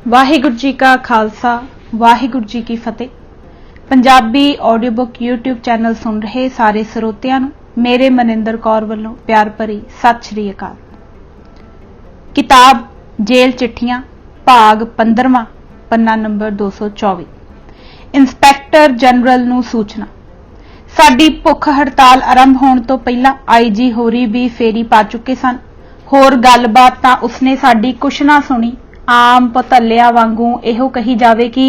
वाहिगुरू जी का खालसा वाहिगुरू जी की फतेह। Punjabi audio book YouTube channel सुन रहे सारे ਸਰੋਤਿਆਂ ਨੂੰ मेरे मनिंदर कौर ਵੱਲੋਂ प्यार भरी सत श्री अकाल। किताब जेल चिट्ठियां भाग 15वां पन्ना नंबर 224। इंस्पैक्टर जनरल ਨੂੰ सूचना। साडी भुख हड़ताल आरंभ होने तो पहला आईजी होरी भी फेरी पा चुके सन। होर गलबात तां उसने साडी कुछ ना सुनी। आम पतलिया वांगू इहो कही जावे कि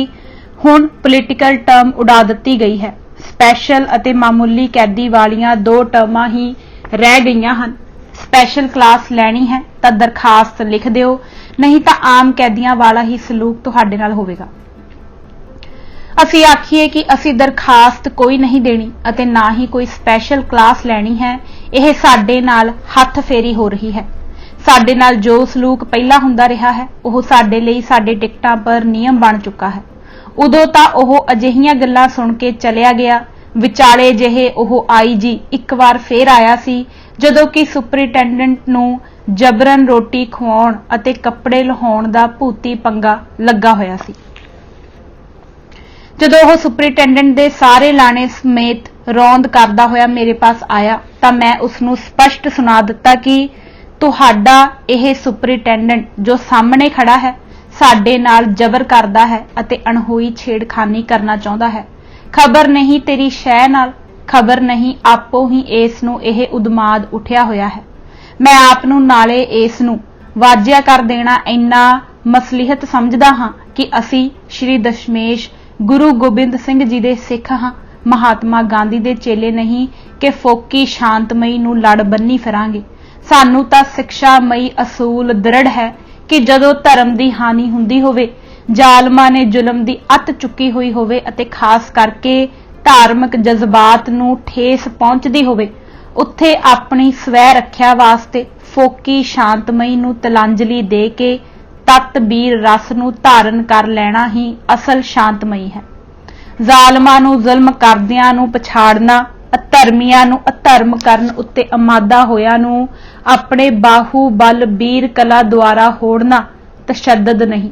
हुण पोलीटिकल टर्म उड़ा दित्ती गई है। स्पैशल अते मामूली कैदी वालियां 2 टर्मां ही रह गईयां हन। स्पैशल क्लास लैनी है तां दरखास्त लिख दिओ, नहीं तां आम कैदियां वाला ही सलूक तुहाडे नाल होवेगा। असीं आखीए कि असीं दरखास्त कोई नहीं देनी अते ना ही कोई स्पैशल क्लास लैनी है, यह साडे नाल हथ फेरी हो रही है। साडे नाल जो सलूक पहला हुंदा रहा है वह साडे लई साडे टिकटां पर नियम बन चुका है। उदों तां ओह अजिहियां गल्लां सुण के चलिया गया। विचाले ਜਿਹੇ ਉਹ आईजी एक बार फेर आया सी जदों कि सुपरिटेंडेंट नूं जबरन रोटी खवाउण अते कपड़े लहाउण दा भूती पंगा लगा होया सी। जदों ਉਹ सुपरिटेंडेंट दे सारे लाणे समेत रौंद करदा होया मेरे पास आया तां मैं उसनूं स्पष्ट सुना दिता कि तुहाडा यह सुपरिटेंडेंट जो सामने खड़ा है साडे नाल जबर करदा है अते अणहोई छेड़खानी करना चाहुंदा है। खबर नहीं तेरी शह नाल, खबर नहीं आपो ही इस नूं यह उदमाद उठिया होया है। मैं आप नूं नाले इस नूं वाजिया कर देना इन्ना मसलिहत समझदा हां कि असी श्री दशमेश गुरु गोबिंद सिंह जी दे सिख हां, महात्मा गांधी दे चेले नहीं कि फोकी शांतमई नूं लड़ बन्नी फिरांगे। सानू तां सिक्षामई असूल दृढ़ है कि जदों धर्म की हानि हुंदी होवे, जालमां ने जुलम की अत चुकी हुई होवे अते खास करके धार्मिक जज्बात नूं ठेस पहुंचदी होवे, उत्थे अपनी स्वै रखिया वास्ते फोकी शांतमई नूं तिलांजलि दे के तत्वीर रस नूं धारण कर लेना ही असल शांतमई है। जालमां नूं जुल्म करदियां नूं पछाड़ना, अधर्मियां नूं अधर्म करन उत्ते अमादा होया नूं अपने बाहू बल वीर कला द्वारा होड़ना तशद्दद नहीं।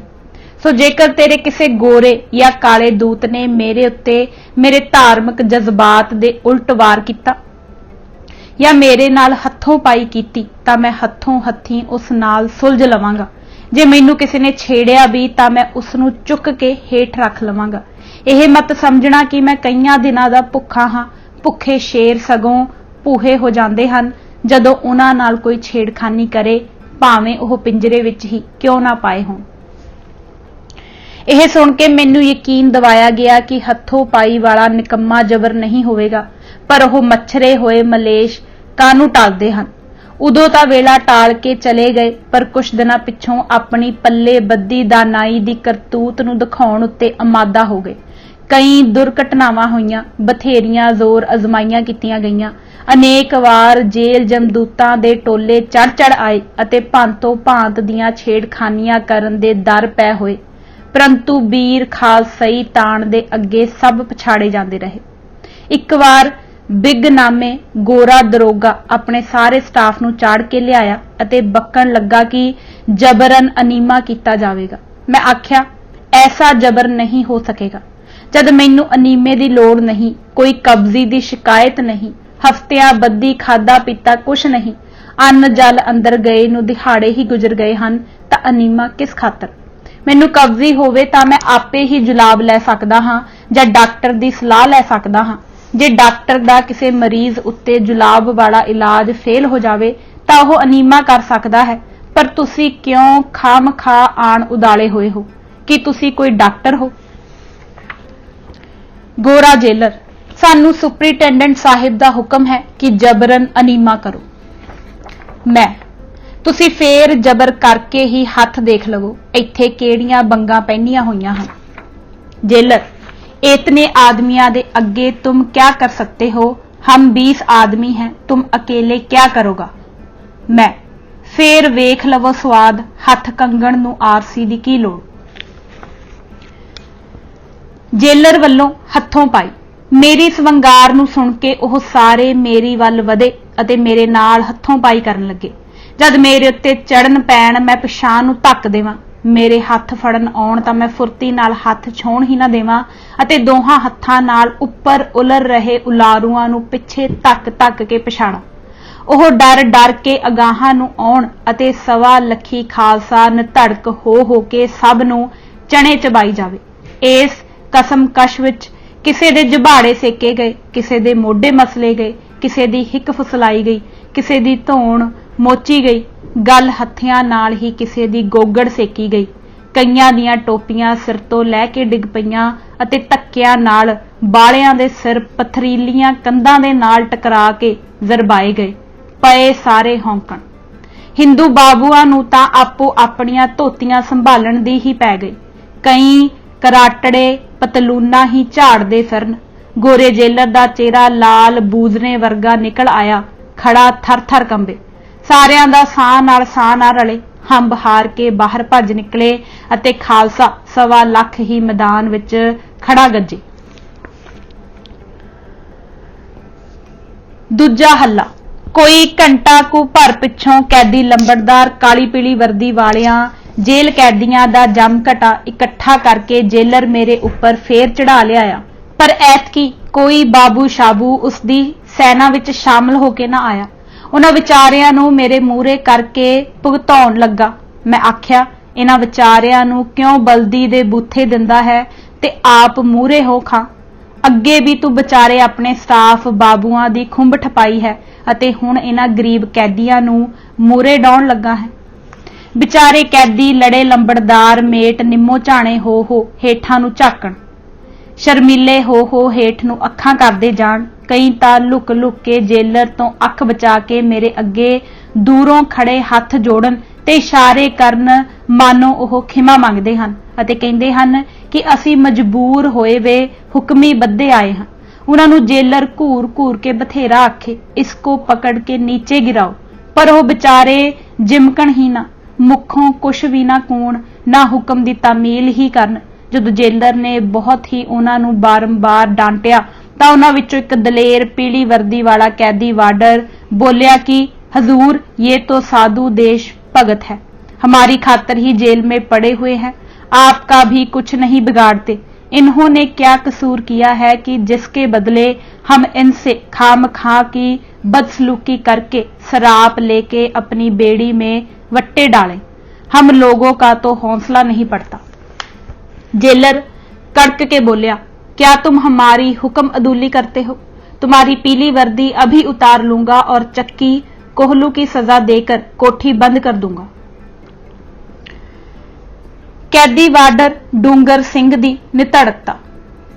सो जेकर तेरे किसी गोरे या काले दूत ने मेरे उत्ते मेरे धार्मिक जज्बात दे उल्ट वार किया या मेरे नाल हथों पाई कीती तां मैं हथों हथी उस नाल सुलझ लवांगा। जे मैनू किसी ने छेड़िया भी तां मैं उसनूं चुक के हेठ रख लवांगा। यह मत समझना कि मैं कईयां दिनां दा भुखा हां। भुखे शेर सगों भूहे हो जाते हैं जदों उन्हां नाल कोई छेड़खानी करे, भावें ओह पिंजरे विच ही क्यों ना पाए होण। यह सुन के मैनू यकीन दवाया गया कि हथों पाई वाला निकम्मा जबर नहीं होवेगा, पर ओह मच्छरे होए मलेश कानू टालदे हन। उदों तां वेला टाल के चले गए, पर कुछ दिनां पिछों अपनी पल्ले बद्दी दानाई दी करतूत नूं दिखाउण उत्ते अमादा हो गए। कई दुर्घटनावां होईयां, बथेरियां जोर अजमाइयां कीतियां गईयां। अनेक वार जेल जमदूतां दे टोले चढ़ चढ़ आए अते भांतो भांत दीयां छेड़खानियां करन दे दर पै होए, परंतु वीर खालसई ताण दे अगे सब पछाड़े जांदे रहे। एक वार बिग नामे गोरा दरोगा अपने सारे स्टाफ नूं चाड़ के लियाया अते बक्कण लगा कि जबरन अनीमा कीता जावेगा। मैं आख्या ऐसा जबर नहीं हो सकेगा। जद मैनू अनीमे की लोड़ नहीं, कोई कब्जी की शिकायत नहीं, हफ्तियां बद्दी खादा पीता कुछ नहीं, अन्न जल अंदर गए नूं दिहाड़े ही गुजर गए हैं, तां अनीमा किस खातर? मैनू कब्जी होवे तां मैं आपे ही जुलाब लै सकदा हां जां डॉक्टर की सलाह लै सकदा हां। जे डॉक्टर दा किसी मरीज उत्ते जुलाब वाला इलाज फेल हो जावे तां ओह अनीमा कर सकदा है, पर तुसी क्यों खामखा आण उदाले होए हो कि तुसी कोई डॉक्टर हो? गोरा जेलर, सानू सुपरिटेंडेंट साहिब दा हुक्म है कि जबरन अनीमा करो। मैं, तुसी फेर जबर करके ही हथ देख लवो इत्थे केड़ियां बंगां पहनियां होईयां हन। जेलर, इतने आदमियां दे अगे तुम क्या कर सकते हो? हम 20 आदमी हैं, तुम अकेले क्या करोगा? मैं, फेर वेख लवो स्वाद, हथ कंगण नूं आरसी दी की लोड़। जेलर वल्लों हथों पाई। मेरी सवंगार नूं सुण के ओह सारे मेरी वल वधे अते मेरे नाल हथों पाई करन लगे। जद मेरे उत्ते चढ़न पैण मैं पिछां नूं धक्क देवां ਮੇਰੇ ਹੱਥ ਫੜਨ ਆਉਣ ਤਾਂ ਮੈਂ ਫੁਰਤੀ ਨਾਲ ਹੱਥ ਛੋਹਣ ਹੀ ਨਾ ਦੇਵਾਂ ਅਤੇ ਦੋਹਾਂ ਹੱਥਾਂ ਨਾਲ ਉੱਪਰ ਉਲਰ ਰਹੇ ਉਲਾਰੂਆਂ ਨੂੰ ਪਿੱਛੇ ਧੱਕ ਕੇ ਪਛਾੜਾਂ। ਉਹ ਡਰ ਕੇ ਅਗਾਹਾਂ ਨੂੰ ਆਉਣ ਅਤੇ ਸਵਾ ਲੱਖੀ ਖਾਲਸਾ ਨਿਧੜਕ ਹੋ ਕੇ ਸਭ ਨੂੰ ਚਣੇ ਚਬਾਈ ਜਾਵੇ। ਇਸ ਕਸਮਕਸ਼ ਵਿੱਚ ਕਿਸੇ ਦੇ ਜਬਾੜੇ ਸੇਕੇ ਗਏ, ਕਿਸੇ ਦੇ ਮੋਢੇ ਮਸਲੇ ਗਏ, ਕਿਸੇ ਦੀ ਹਿੱਕ ਫੁਸਲਾਈ ਗਈ, ਕਿਸੇ ਦੀ ਧੌਣ ਮੋਚੀ ਗਈ, ਗਲ ਹੱਥਿਆਂ ਨਾਲ ਹੀ ਕਿਸੇ ਦੀ ਗੋਗੜ ਸੇਕੀ ਗਈ। ਕਈਆਂ ਦੀਆਂ ਟੋਪੀਆਂ ਸਿਰ ਤੋਂ ਲੈ ਕੇ ਡਿੱਗ ਪਈਆਂ ਅਤੇ ਧੱਕਿਆਂ ਨਾਲ ਬਾਲਿਆਂ ਦੇ ਸਿਰ ਪਥਰੀਲੀਆਂ ਕੰਧਾਂ ਦੇ ਨਾਲ ਟਕਰਾ ਕੇ ਜ਼ਰਬਾਏ ਗਏ। ਪਏ ਸਾਰੇ ਹੌਂਕਣ। ਹਿੰਦੂ ਬਾਬੂਆਂ ਨੂੰ ਤਾਂ ਆਪੋ ਆਪਣੀਆਂ ਧੋਤੀਆਂ ਸੰਭਾਲਣ ਦੀ ਹੀ ਪੈ ਗਈ। ਕਈ ਕਰਾਟੜੇ ਪਤਲੂਨਾ ਹੀ ਝਾੜਦੇ ਫਿਰਨ। ਗੋਰੇ ਜੇਲਰ ਦਾ ਚਿਹਰਾ ਲਾਲ ਬੂਜ਼ਨੇ ਵਰਗਾ ਨਿਕਲ ਆਇਆ, ਖੜਾ ਥਰ ਕੰਬੇ। ਸਾਰਿਆਂ ਦਾ ਸਾਹ ਨਾਲ ਰਲੇ, ਹੰਬ ਹਾਰ ਕੇ ਬਾਹਰ ਭੱਜ ਨਿਕਲੇ ਅਤੇ ਖਾਲਸਾ ਸਵਾ ਲੱਖ ਹੀ ਮੈਦਾਨ ਵਿੱਚ ਖੜਾ ਗੱਜੇ। ਦੂਜਾ ਹੱਲਾ। ਕੋਈ ਘੰਟਾ ਕੁ ਭਰ ਪਿੱਛੋਂ ਕੈਦੀ ਲੰਬੜਦਾਰ ਕਾਲੀ ਪੀਲੀ ਵਰਦੀ ਵਾਲਿਆਂ ਜੇਲ੍ਹ ਕੈਦੀਆਂ ਦਾ ਜੰਮ ਘਟਾ ਇਕੱਠਾ ਕਰਕੇ ਜੇਲਰ ਮੇਰੇ ਉੱਪਰ ਫੇਰ ਚੜਾ ਲਿਆਇਆ। ਪਰ ਐਤਕੀ ਕੋਈ ਬਾਬੂ ਸ਼ਾਬੂ ਉਸਦੀ ਸੈਨਾ ਵਿੱਚ ਸ਼ਾਮਲ ਹੋ ਕੇ ਨਾ ਆਇਆ। ਉਹਨਾਂ ਵਿਚਾਰਿਆਂ ਨੂੰ ਮੇਰੇ ਮੂਹਰੇ ਕਰਕੇ ਭੁਗਤਾਉਣ ਲੱਗਾ। ਮੈਂ ਆਖਿਆ, ਇਹਨਾਂ ਵਿਚਾਰਿਆਂ ਨੂੰ ਕਿਉਂ ਬਲਦੀ ਦੇ ਬੂਥੇ ਦਿੰਦਾ ਹੈ ਤੇ ਆਪ ਮੂਹਰੇ ਹੋ ਖਾਂ। ਅੱਗੇ ਵੀ ਤੂੰ ਵਿਚਾਰੇ ਆਪਣੇ ਸਟਾਫ ਬਾਬੂਆਂ ਦੀ ਖੁੰਬ ਠਪਾਈ ਹੈ ਅਤੇ ਹੁਣ ਇਹਨਾਂ ਗਰੀਬ ਕੈਦੀਆਂ ਨੂੰ ਮੂਹਰੇ ਡਾਉਣ ਲੱਗਾ ਹੈ। ਵਿਚਾਰੇ ਕੈਦੀ ਲੜੇ ਲੰਬੜਦਾਰ ਮੇਟ ਨਿੰਮੋ ਝਾਣੇ ਹੋ ਹੇਠਾਂ ਨੂੰ ਝਾਕਣ, ਸ਼ਰਮੀਲੇ ਹੋ ਹੇਠ ਨੂੰ ਅੱਖਾਂ ਕਰਦੇ ਜਾਣ। ਕਈ ਤਾਂ ਲੁਕ ਕੇ ਜੇਲਰ ਤੋਂ ਅੱਖ ਬਚਾ ਕੇ ਮੇਰੇ ਅੱਗੇ ਦੂਰੋਂ ਖੜੇ ਹੱਥ ਜੋੜਨ ਤੇ ਇਸ਼ਾਰੇ ਕਰਨ, ਮਾਨੋ ਉਹ ਖਿਮਾ ਮੰਗਦੇ ਹਨ ਅਤੇ ਕਹਿੰਦੇ ਹਨ ਕਿ ਅਸੀਂ ਮਜਬੂਰ ਹੋਏ ਵੇ ਹੁਕਮੀ ਬੱਧੇ ਆਏ ਹਾਂ। ਉਹਨਾਂ ਨੂੰ ਜੇਲਰ ਘੂਰ ਕੇ ਬਥੇਰਾ ਆਖੇ, ਇਸਕੋ ਪਕੜ ਕੇ ਨੀਚੇ ਗਿਰਾਓ, ਪਰ ਉਹ ਵਿਚਾਰੇ ਜਿਮਕਣ ਹੀ ਨਾ, ਮੁੱਖੋਂ ਕੁਛ ਵੀ ਨਾ ਕੂਣ, ਨਾ ਹੁਕਮ ਦੀ ਤਾਮੀਲ ਹੀ ਕਰਨ। ਜਦੋਂ ਜੇਲਰ ਨੇ ਬਹੁਤ ਹੀ ਉਹਨਾਂ ਨੂੰ ਬਾਰੰਬਾਰ ਡਾਂਟਿਆ ਤਾਂ ਉਹਨਾਂ ਵਿੱਚੋਂ ਇੱਕ ਦਲੇਰ ਪੀਲੀ ਵਰਦੀ ਵਾਲਾ ਕੈਦੀ ਵਾਰਡਰ बोलिया कि हजूर ये तो साधु देश भगत है, हमारी खातर ही जेल में पड़े हुए हैं, आपका भी कुछ नहीं बिगाड़ते। इन्होंने क्या कसूर किया है कि जिसके बदले हम इनसे खामखा की बदसलूकी करके शराब लेके अपनी बेड़ी में वट्टे डालें। हम लोगों का तो हौसला नहीं पड़ता। जेलर कड़क के बोलिया, क्या तुम हमारी हुक्म अदूली करते हो? तुम्हारी पीली वर्दी अभी उतार लूंगा और चक्की कोहलू की सजा देकर कोठी बंद कर दूंगा। कैदी वार्डर डूंगर सिंह दी निधड़कता।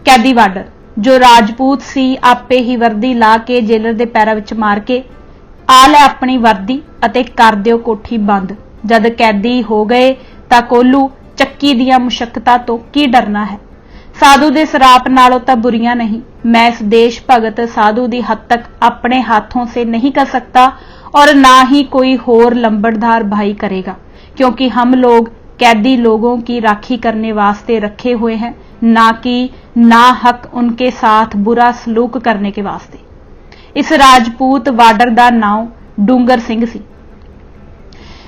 कैदी वार्डर जो राजपूत सी आपे ही वर्दी ला के जेलर दे पैरां विच मार के, आ लै अपनी वर्दी अते कर दिओ कोठी बंद। जद कैदी हो गए तां कोहलू चक्की दियां मुशक्कतां तो की डरना है। साधु दे सराप नालों तां बुरियां नहीं। मैं इस देश भगत साधु दी हद तक अपने हाथों से नहीं कर सकता और ना ही कोई होर लंबड़दार भाई करेगा, क्योंकि हम लोग कैदी लोगों की राखी करने वास्ते रखे हुए हैं, ना कि ना हक उनके साथ बुरा सलूक करने के वास्ते। इस राजपूत वार्डर दा नाम डूंगर सिंह सी।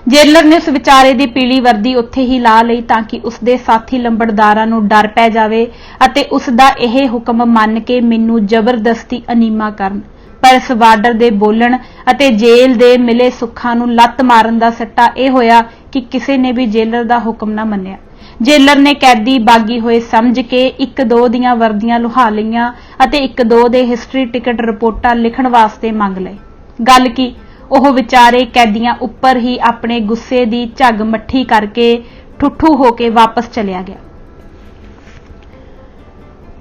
जेलर ने उस विचारे दी पीली वर्दी उत्थे ही ला लई ताकि उसदे साथी लंबड़दारां नूं डर पै जावे अते उसदा इह हुक्म मन के मैनूं जबरदस्ती अनीमा करन। पर इस वार्डर दे बोलण अते जेल दे मिले सुखां नूं लत्त मारन दा सट्टा इह होया कि किसी ने भी जेलर दा हुक्म ना मन्निया। जेलर ने कैदी बागी होए समझ के एक दो दियां वर्दियां लुहा लईआं अते एक दो दे हिस्टरी टिकट रिपोर्टां लिखण वास्ते मंग लए। गल की ਉਹ ਵਿਚਾਰੇ ਕੈਦੀਆਂ ਉੱਪਰ ਹੀ ਆਪਣੇ ਗੁੱਸੇ ਦੀ ਝੱਗ ਮੱਠੀ ਕਰਕੇ ਠੁੱਠੂ ਹੋ ਕੇ ਵਾਪਸ ਚਲਿਆ ਗਿਆ।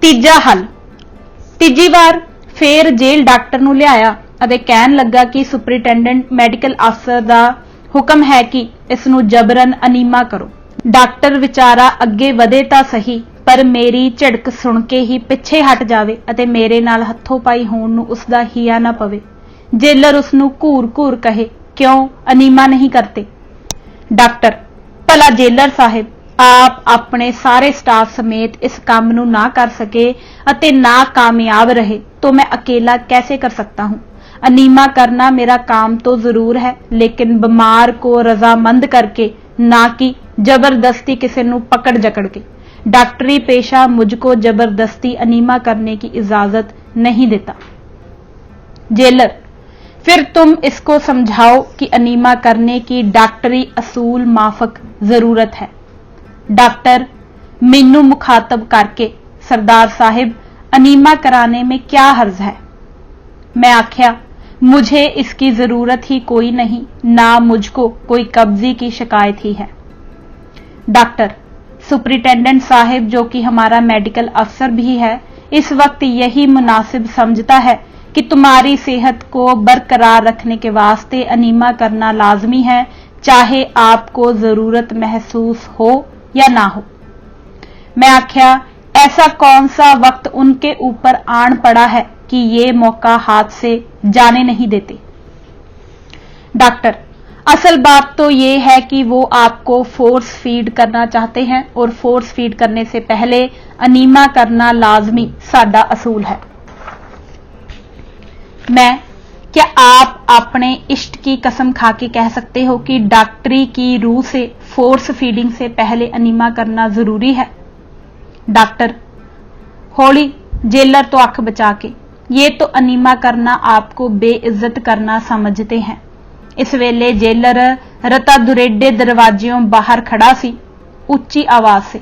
ਤੀਜਾ ਹੱਲ। ਤੀਜੀ ਵਾਰ ਫੇਰ ਜੇਲ੍ਹ ਡਾਕਟਰ ਨੂੰ ਲਿਆਇਆ ਅਤੇ ਕਹਿਣ ਲੱਗਾ ਕਿ ਸੁਪਰਿੰਟੈਂਡੈਂਟ ਮੈਡੀਕਲ ਅਫਸਰ ਦਾ ਹੁਕਮ ਹੈ ਕਿ ਇਸ ਨੂੰ ਜਬਰਨ ਅਨੀਮਾ ਕਰੋ। ਡਾਕਟਰ ਵਿਚਾਰਾ ਅੱਗੇ ਵਧੇ ਤਾਂ ਸਹੀ, ਪਰ ਮੇਰੀ ਝਿੜਕ ਸੁਣ ਕੇ ਹੀ ਪਿੱਛੇ ਹਟ ਜਾਵੇ ਅਤੇ ਮੇਰੇ ਨਾਲ ਹੱਥੋਂ ਪਾਈ ਹੋਣ ਨੂੰ ਉਸਦਾ ਹੀਆ ਨਾ ਪਵੇ। जेलर उसनू घूर कहे, क्यों अनीमा नहीं करते? डॉक्टर, भला जेलर साहिब, आप अपने सारे स्टाफ समेत इस काम नू ना कर सके अते ना कामयाब रहे तो मैं अकेला कैसे कर सकता हूं? अनीमा करना मेरा काम तो जरूर है, लेकिन बीमार को रजामंद करके ना कि जबरदस्ती किसी नूं पकड़ जकड़ के। डॉक्टरी पेशा मुझको जबरदस्ती अनीमा करने की इजाजत नहीं देता। जेलर, फिर तुम इसको समझाओ कि अनीमा करने की डॉक्टरी असूल माफक जरूरत है। डॉक्टर, मैनू मुखातब करके, सरदार साहिब अनीमा कराने में क्या हर्ज है? मैं आख्या, मुझे इसकी जरूरत ही कोई नहीं, ना मुझको कोई कब्जी की शिकायत ही है। डॉक्टर, सुपरिटेंडेंट साहिब जो कि हमारा मेडिकल अफसर भी है, इस वक्त यही मुनासिब समझता है कि तुम्हारी सेहत को बरकरार रखने के वास्ते अनीमा करना लाजमी है, चाहे आपको जरूरत महसूस हो या ना हो। मैं आख्या, ऐसा कौन सा वक्त उनके ऊपर आन पड़ा है कि ये मौका हाथ से जाने नहीं देते? डॉक्टर, असल बात तो ये है कि वो आपको फोर्स फीड करना चाहते हैं और फोर्स फीड करने से पहले अनीमा करना लाजमी साडा असूल है। मैं, क्या आप अपने इष्ट की कसम खा के कह सकते हो कि डॉक्टरी की रूह से फोर्स फीडिंग से पहले अनीमा करना जरूरी है? डॉक्टर, हौली। जेलर तो अख बचा के, ये तो अनीमा करना आपको बेइज्जत करना समझते हैं। इस वेले जेलर रता दुरेडे दरवाजियों बाहर खड़ा सी, ऊंची आवाज से,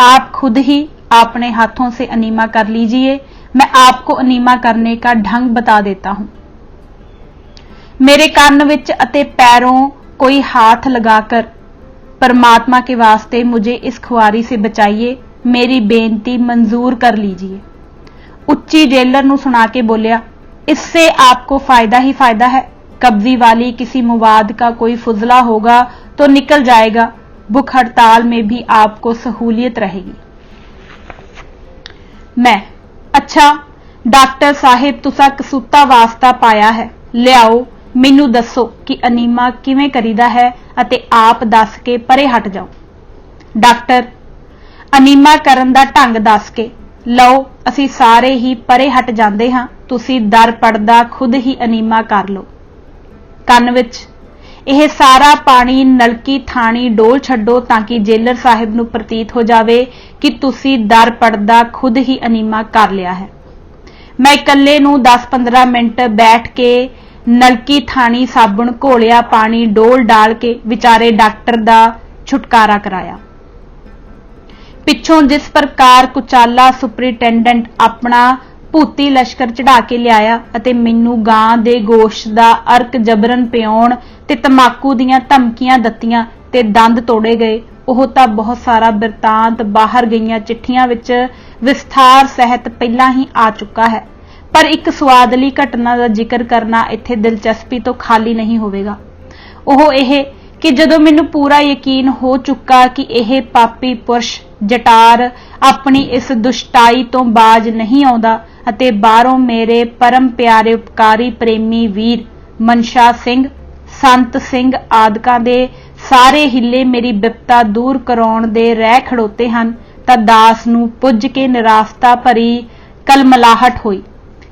आप खुद ही अपने हाथों से अनीमा कर लीजिए, मैं आपको अनीमा करने का ढंग बता देता हूं। मेरे कान विच अते पैरों कोई हाथ लगाकर परमात्मा के वास्ते मुझे इस खुआरी से बचाइए, मेरी बेनती मंजूर कर लीजिए। उच्ची जेलर नूं सुना के बोलिया, इससे आपको फायदा ही फायदा है। कब्जी वाली किसी मुवाद का कोई फुजला होगा तो निकल जाएगा, भूख हड़ताल में भी आपको सहूलियत रहेगी। मैं, अच्छा डॉक्टर साहिब तुसा कसूता वास्ता पाया है, लियाओ मैनू दसो कि अनीमा किवें करीदा है अते आप दस के परे हट जाओ। डॉक्टर, अनीमा करन दा ढंग दस के, लो असी सारे ही परे हट जांदे हां, तुसी दर पड़दा खुद ही अनीमा कर लो। ਕੰਨ ਵਿੱਚ, ਇਹ ਸਾਰਾ ਪਾਣੀ ਨਲਕੀ ਥਾਣੀ ਡੋਲ ਛੱਡੋ ਤਾਂ ਕਿ ਜੇਲਰ ਸਾਹਿਬ ਨੂੰ ਪ੍ਰਤੀਤ ਹੋ ਜਾਵੇ ਕਿ ਤੁਸੀਂ ਦਰ ਪੜਦਾ ਖੁਦ ਹੀ ਅਨੀਮਾ ਕਰ ਲਿਆ ਹੈ। ਮੈਂ ਇਕੱਲੇ ਨੂੰ 10-15 ਮਿੰਟ ਬੈਠ ਕੇ ਨਲਕੀ ਥਾਣੀ ਸਾਬਣ ਘੋਲਿਆ ਪਾਣੀ ਡੋਲ ਡਾਲ ਕੇ ਵਿਚਾਰੇ ਡਾਕਟਰ ਦਾ ਛੁਟਕਾਰਾ ਕਰਾਇਆ। ਪਿੱਛੋਂ ਜਿਸ ਪ੍ਰਕਾਰ ਕੁਚਾਲਾ ਸੁਪਰਿਟੈਂਡੈਂਟ ਆਪਣਾ ਭੂਤੀ ਲਸ਼ਕਰ ਚੜਾ ਕੇ ਲਿਆਇਆ ਅਤੇ ਮੈਨੂੰ ਗਾਂ ਦੇ ਗੋਸ਼ਤ ਦਾ ਅਰਕ ਜਬਰਨ ਪਿਉਣ ਤੇ ਤਮਾਕੂ ਦੀਆਂ ਧਮਕੀਆਂ ਦਿੱਤੀਆਂ ਤੇ ਦੰਦ ਤੋੜੇ ਗਏ, ਉਹ ਤਾਂ ਬਹੁਤ ਸਾਰਾ ਬਿਰਤਾਂਤ ਬਾਹਰ ਗਈਆਂ ਚਿੱਠੀਆਂ ਵਿੱਚ ਵਿਸਥਾਰ ਸਹਿਤ ਪਹਿਲਾਂ ਹੀ ਆ ਚੁੱਕਾ ਹੈ, ਪਰ ਇੱਕ ਸਵਾਦਲੀ ਘਟਨਾ ਦਾ ਜ਼ਿਕਰ ਕਰਨਾ ਇੱਥੇ ਦਿਲਚਸਪੀ ਤੋਂ ਖਾਲੀ ਨਹੀਂ ਹੋਵੇਗਾ। ਉਹ ਇਹ ਕਿ ਜਦੋਂ ਮੈਨੂੰ ਪੂਰਾ ਯਕੀਨ ਹੋ ਚੁੱਕਾ ਕਿ ਇਹ ਪਾਪੀ ਪੁਰਸ਼ ਜਟਾਰ ਆਪਣੀ ਇਸ ਦੁਸ਼ਟਾਈ ਤੋਂ ਬਾਜ ਨਹੀਂ ਆਉਂਦਾ ਅਤੇ ਬਾਹਰੋਂ ਮੇਰੇ ਪਰਮ ਪਿਆਰੇ ਉਪਕਾਰੀ ਪ੍ਰੇਮੀ ਵੀਰ ਮਨਸ਼ਾ ਸਿੰਘ, ਸੰਤ ਸਿੰਘ ਆਦਿਕਾਂ ਦੇ ਸਾਰੇ ਹਿੱਲੇ ਮੇਰੀ ਬਿਪਤਾ ਦੂਰ ਕਰਾਉਣ ਦੇ ਰਹਿ ਖੜੋਤੇ ਹਨ, ਤਾਂ ਦਾਸ ਨੂੰ ਪੁੱਜ ਕੇ ਨਿਰਾਸਤਾ ਭਰੀ ਕਲਮਲਾਹਟ ਹੋਈ।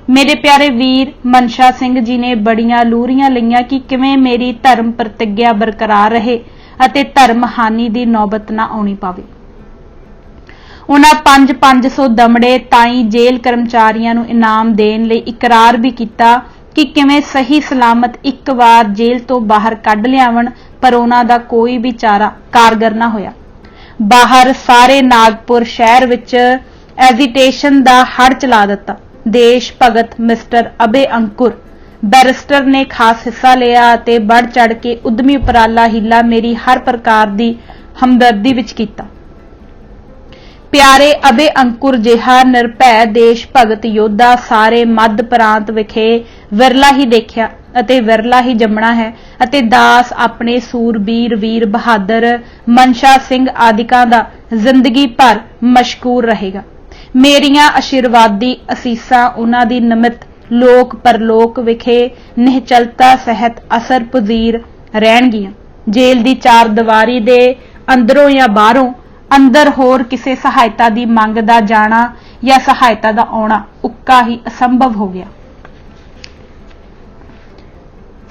ਮੇਰੇ ਪਿਆਰੇ ਵੀਰ ਮਨਸ਼ਾ ਸਿੰਘ ਜੀ ਨੇ ਬੜੀਆਂ ਲੂਰੀਆਂ ਲਈਆਂ ਕਿ ਕਿਵੇਂ ਮੇਰੀ ਧਰਮ ਪ੍ਰਤਿੱਗਿਆ ਬਰਕਰਾਰ ਰਹੇ ਅਤੇ ਧਰਮ ਹਾਨੀ ਦੀ ਨੌਬਤ ਨਾ ਆਉਣੀ ਪਾਵੇ। ਉਹਨਾਂ 500 ਦਮੜੇ ਤਾਈਂ ਜੇਲ੍ਹ ਕਰਮਚਾਰੀਆਂ ਨੂੰ ਇਨਾਮ ਦੇਣ ਲਈ ਇਕਰਾਰ ਵੀ ਕੀਤਾ ਕਿ ਕਿਵੇਂ ਸਹੀ ਸਲਾਮਤ ਇੱਕ ਵਾਰ ਜੇਲ੍ਹ ਤੋਂ ਬਾਹਰ ਕੱਢ ਲਿਆਵਣ, ਪਰ ਉਹਨਾਂ ਦਾ ਕੋਈ ਵੀ ਚਾਰਾ ਕਾਰਗਰ ਨਾ ਹੋਇਆ। ਬਾਹਰ ਸਾਰੇ ਨਾਗਪੁਰ ਸ਼ਹਿਰ ਵਿੱਚ ਐਜੀਟੇਸ਼ਨ ਦਾ ਹੜ੍ਹ ਚਲਾ ਦਿੱਤਾ। ਦੇਸ਼ ਭਗਤ ਮਿਸਟਰ ਅਬੇ ਅੰਕੁਰ बैरिस्टर ने खास हिस्सा लिया ते बढ़ चढ़ के उद्यमी उपराला हीला मेरी हर प्रकार की हमदर्दी विच कीता। प्यारे अबे अंकुर जिहा निरभै देश भगत योद्धा सारे मध्य प्रांत विखे विरला ही देखिया अते विरला ही जमना है अते दास अपने सूरबीर वीर बहादुर मनशा सिंह आदिकां दा जिंदगी भर मशकूर रहेगा। मेरियां आशीर्वादी असीसां उन्हां दी निमित लोक परलोक विखे निहचलता सहित असर पुजीर रहणगियां। जेल दी चार दीवारी दे अंदरों या बाहरों अंदर होर किसी सहायता की मंग का जाना या सहायता का आना उक्का ही असंभव हो गया।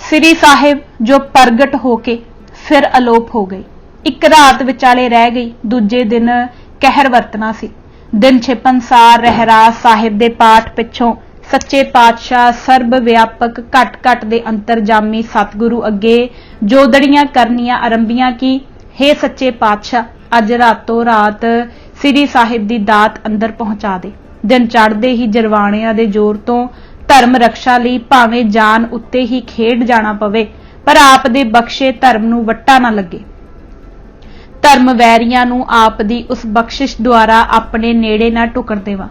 श्री साहिब जो प्रगट होके फिर अलोप हो गए, ਇੱਕ ਰਾਤ ਵਿਚਾਲੇ ਰਹਿ ਗਈ। ਦੂਜੇ ਦਿਨ ਕਹਿਰ ਵਰਤਣਾ ਸੀ। ਦਿਨ ਛਿਪਣ ਸਾਰ ਰਹਿਰਾਸ ਸਾਹਿਬ ਦੇ ਪਾਠ ਪਿੱਛੋਂ ਸੱਚੇ ਪਾਤਸ਼ਾਹ ਸਰਬ ਵਿਆਪਕ ਘਟ ਘਟ ਦੇ ਅੰਤਰਜਾਮੀ ਸਤਿਗੁਰੂ ਅੱਗੇ ਜੋਦੜੀਆਂ ਕਰਨੀਆਂ ਆਰੰਭੀਆਂ ਕਿ हे ਸੱਚੇ ਪਾਤਸ਼ਾਹ, ਅੱਜ ਰਾਤੋਂ ਰਾਤ ਸ੍ਰੀ ਸਾਹਿਬ ਦੀ ਦਾਤ ਅੰਦਰ ਪਹੁੰਚਾ ਦੇ। ਦਿਨ ਚੜ੍ਹਦੇ ਹੀ ਜਰਵਾਣਿਆਂ ਦੇ ਜ਼ੋਰ ਤੋਂ ਧਰਮ ਰਕਸ਼ਾ ਲਈ ਭਾਵੇਂ ਜਾਨ ਉੱਤੇ ਹੀ ਖੇਡ ਜਾਣਾ ਪਵੇ, ਪਰ ਆਪ ਦੇ ਬਖਸ਼ੇ ਧਰਮ ਨੂੰ ਵੱਟਾ ਨਾ ਲੱਗੇ। ਧਰਮ ਵੈਰੀਆਂ ਨੂੰ ਆਪ ਦੀ ਉਸ ਬਖਸ਼ਿਸ਼ ਦੁਆਰਾ ਆਪਣੇ ਨੇੜੇ ਨਾ ਟੁਕਣ ਦੇਵਾਂ।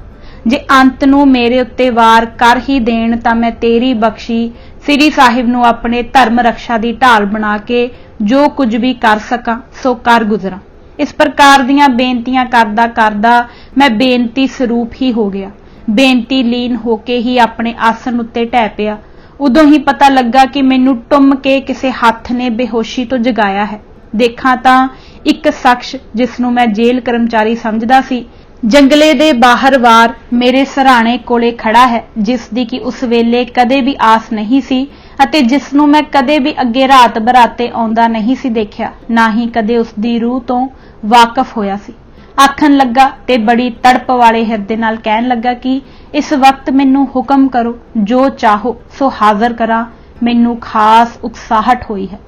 ਜੇ ਅੰਤ ਨੂੰ ਮੇਰੇ ਉੱਤੇ ਵਾਰ ਕਰ ਹੀ ਦੇਣ ਤਾਂ ਮੈਂ ਤੇਰੀ ਬਖਸ਼ੀ ਸ੍ਰੀ ਸਾਹਿਬ ਨੂੰ ਆਪਣੇ ਧਰਮ ਰਕਸ਼ਾ ਦੀ ਢਾਲ ਬਣਾ ਕੇ ਜੋ ਕੁਝ ਵੀ ਕਰ ਸਕਾਂ ਸੋ ਕਰ ਗੁਜ਼ਰਾਂ। ਇਸ ਪ੍ਰਕਾਰ ਦੀਆਂ ਬੇਨਤੀਆਂ ਕਰਦਾ ਕਰਦਾ ਮੈਂ ਬੇਨਤੀ ਸਰੂਪ ਹੀ ਹੋ ਗਿਆ। ਬੇਨਤੀ ਲੀਨ ਹੋ ਕੇ ਹੀ ਆਪਣੇ ਆਸਣ ਉੱਤੇ ਢਹਿ ਪਿਆ। ਉਦੋਂ ਹੀ ਪਤਾ ਲੱਗਾ ਕਿ ਮੈਨੂੰ ਟੁੰਮ ਕੇ ਕਿਸੇ ਹੱਥ ਨੇ ਬੇਹੋਸ਼ੀ ਤੋਂ ਜਗਾਇਆ ਹੈ। ਦੇਖਾਂ ਤਾਂ ਇੱਕ ਸ਼ਖਸ ਜਿਸ ਨੂੰ ਮੈਂ ਜੇਲ੍ਹ ਕਰਮਚਾਰੀ ਸਮਝਦਾ ਸੀ, ਜੰਗਲੇ ਦੇ ਬਾਹਰ ਵਾਰ ਮੇਰੇ ਸਰਾਣੇ ਕੋਲੇ ਖੜਾ ਹੈ, ਜਿਸ ਦੀ ਕਿ ਉਸ ਵੇਲੇ ਕਦੇ ਵੀ ਆਸ ਨਹੀਂ ਸੀ ਅਤੇ ਜਿਸ ਨੂੰ ਮੈਂ ਕਦੇ ਵੀ ਅੱਗੇ ਰਾਤ ਬਰਾਤੇ ਆਉਂਦਾ ਨਹੀਂ ਸੀ ਦੇਖਿਆ, ਨਾ ਹੀ ਕਦੇ ਉਸ ਦੀ ਰੂਹ ਤੋਂ ਵਾਕਫ ਹੋਇਆ ਸੀ। ਆਖਣ ਲੱਗਾ ਤੇ ਬੜੀ ਤੜਪ ਵਾਲੇ ਹਿਰਦੇ ਨਾਲ ਕਹਿਣ ਲੱਗਾ ਕਿ ਇਸ ਵਕਤ ਮੈਨੂੰ ਹੁਕਮ ਕਰੋ, ਜੋ ਚਾਹੋ ਸੋ ਹਾਜ਼ਰ ਕਰਾਂ। ਮੈਨੂੰ ਖਾਸ ਉਕਸਾਹਟ ਹੋਈ ਹੈ।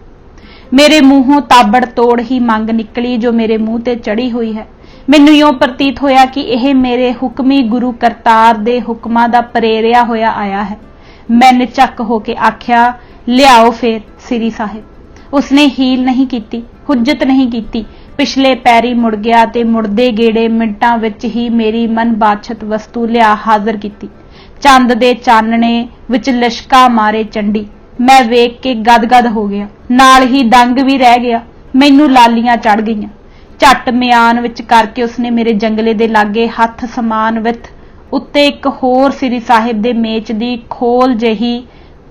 ਮੇਰੇ ਮੂੰਹੋਂ ਤਾਬੜ ਤੋੜ ਹੀ ਮੰਗ ਨਿਕਲੀ ਜੋ ਮੇਰੇ ਮੂੰਹ ਤੇ ਚੜੀ ਹੋਈ ਹੈ। ਮੈਨੂੰ ਇਉਂ ਪ੍ਰਤੀਤ ਹੋਇਆ ਕਿ ਇਹ ਮੇਰੇ ਹੁਕਮੀ ਗੁਰੂ ਕਰਤਾਰ ਦੇ ਹੁਕਮਾਂ ਦਾ ਪ੍ਰੇਰਿਆ ਹੋਇਆ ਆਇਆ ਹੈ। ਮੈਂ ਨਿਚੱਕ ਹੋ ਕੇ ਆਖਿਆ, ਲਿਆਓ ਫੇਰ ਸ੍ਰੀ ਸਾਹਿਬ। ਉਸਨੇ ਹੀਲ ਨਹੀਂ ਕੀਤੀ, ਹੁਜਤ ਨਹੀਂ ਕੀਤੀ, ਪਿਛਲੇ ਪੈਰੀ ਮੁੜ ਗਿਆ ਤੇ ਮੁੜਦੇ ਗੇੜੇ ਮਿੰਟਾਂ ਵਿੱਚ ਹੀ ਮੇਰੀ ਮਨ ਬਾਛਤ ਵਸਤੂ ਲਿਆ ਹਾਜ਼ਰ ਕੀਤੀ। ਚੰਦ ਦੇ ਚਾਨਣੇ ਵਿੱਚ ਲਿਸ਼ਕਾ ਮਾਰੇ ਚੰਡੀ ਮੈਂ ਵੇਖ ਕੇ ਗਦਗਦ ਹੋ ਗਿਆ, ਨਾਲ ਹੀ ਦੰਗ ਵੀ ਰਹਿ ਗਿਆ। ਮੈਨੂੰ ਲਾਲੀਆਂ ਚੜ ਗਈਆਂ। ਝੱਟ ਮਿਆਨ ਵਿੱਚ ਕਰਕੇ ਉਸਨੇ ਮੇਰੇ ਜੰਗਲੇ ਦੇ ਲਾਗੇ ਹੱਥ ਸਮਾਨ ਵਿੱਚ ਉੱਤੇ ਇੱਕ ਹੋਰ ਸ੍ਰੀ ਸਾਹਿਬ ਦੇ ਮੇਚ ਦੀ ਖੋਲ ਜਿਹੀ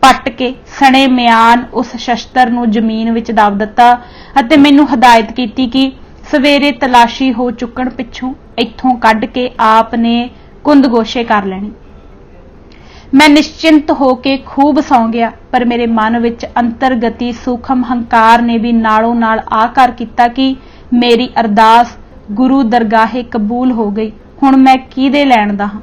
ਪੱਟ ਕੇ ਸਣੇ ਮਿਆਨ ਉਸ ਸ਼ਸਤਰ ਨੂੰ ਜ਼ਮੀਨ ਵਿੱਚ ਦਬ ਦਿੱਤਾ ਅਤੇ ਮੈਨੂੰ ਹਦਾਇਤ ਕੀਤੀ ਕਿ ਸਵੇਰੇ ਤਲਾਸ਼ੀ ਹੋ ਚੁੱਕਣ ਪਿੱਛੋਂ ਇੱਥੋਂ ਕੱਢ ਕੇ ਆਪ ਨੇ ਕੁੰਦਗੋਸ਼ੇ ਕਰ ਲੈਣੀ। ਮੈਂ ਨਿਸ਼ਚਿੰਤ ਹੋ ਕੇ ਖੂਬ ਸੌਂ ਗਿਆ, ਪਰ ਮੇਰੇ ਮਨ ਵਿੱਚ ਅੰਤਰਗਤੀ ਸੂਖਮ ਹੰਕਾਰ ਨੇ ਵੀ ਨਾਲੋਂ ਨਾਲ ਆਕਾਰ ਕੀਤਾ ਕਿ ਮੇਰੀ ਅਰਦਾਸ ਗੁਰੂ ਦਰਗਾਹੇ ਕਬੂਲ ਹੋ ਗਈ। ਹੁਣ ਮੈਂ ਕਿਹਦੇ ਲੈਣ ਦਾ ਹਾਂ?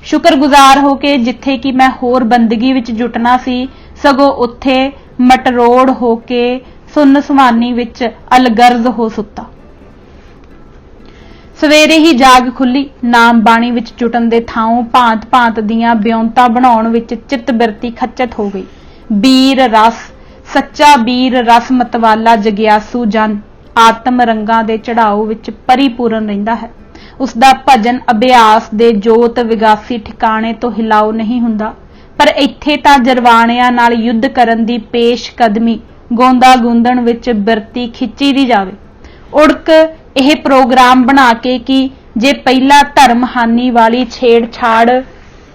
ਸ਼ੁਕਰਗੁਜ਼ਾਰ ਹੋ ਕੇ ਜਿੱਥੇ ਕਿ ਮੈਂ ਹੋਰ ਬੰਦਗੀ ਵਿੱਚ ਜੁਟਣਾ ਸੀ, ਸਗੋਂ ਉੱਥੇ ਮਟਰੋੜ ਹੋ ਕੇ ਸੁੰਨ ਸੁਹਾਨੀ ਵਿੱਚ ਅਲਗਰਜ਼ ਹੋ ਸੁੱਤਾ। ਸਵੇਰੇ ਹੀ ਜਾਗ ਖੁੱਲੀ। ਨਾਮ ਬਾਣੀ ਵਿੱਚ ਜੁਟਣ ਦੇ ਥਾਂ ਭਾਂਤ ਭਾਂਤ ਦੀਆਂ ਬਿਉਂਤਾਂ ਬਣਾਉਣ ਵਿੱਚ ਚਿੱਤ ਬਿਰਤੀ ਖੱਚਤ ਹੋ ਗਈ। ਬੀਰ ਰਸ, ਸੱਚਾ ਬੀਰ ਰਸ ਮਤਵਾਲਾ ਜਗਿਆਸੂ ਜਨ ਆਤਮ ਰੰਗਾਂ ਦੇ ਚੜਾਓ ਵਿੱਚ ਪਰਿਪੂਰਨ ਰਹਿੰਦਾ ਹੈ। ਉਸ ਦਾ ਭਜਨ ਅਭਿਆਸ ਦੇ ਜੋਤ ਵਿਗਾਸੀ ਠਿਕਾਣੇ ਤੋਂ ਹਿਲਾਓ ਨਹੀਂ ਹੁੰਦਾ। ਪਰ ਇੱਥੇ ਤਾਂ ਜਰਵਾਣਿਆਂ ਨਾਲ ਯੁੱਧ ਕਰਨ ਦੀ ਪੇਸ਼ ਕਦਮੀ ਗੋਂਦਾ ਗੁੰਦਣ ਵਿੱਚ ਬਿਰਤੀ ਖਿੱਚੀ ਦੀ ਜਾਵੇ। ਉੜਕ ਇਹ ਪ੍ਰੋਗਰਾਮ ਬਣਾ ਕੇ ਕਿ ਜੇ ਪਹਿਲਾਂ ਧਰਮ ਹਾਨੀ ਵਾਲੀ ਛੇੜਛਾੜ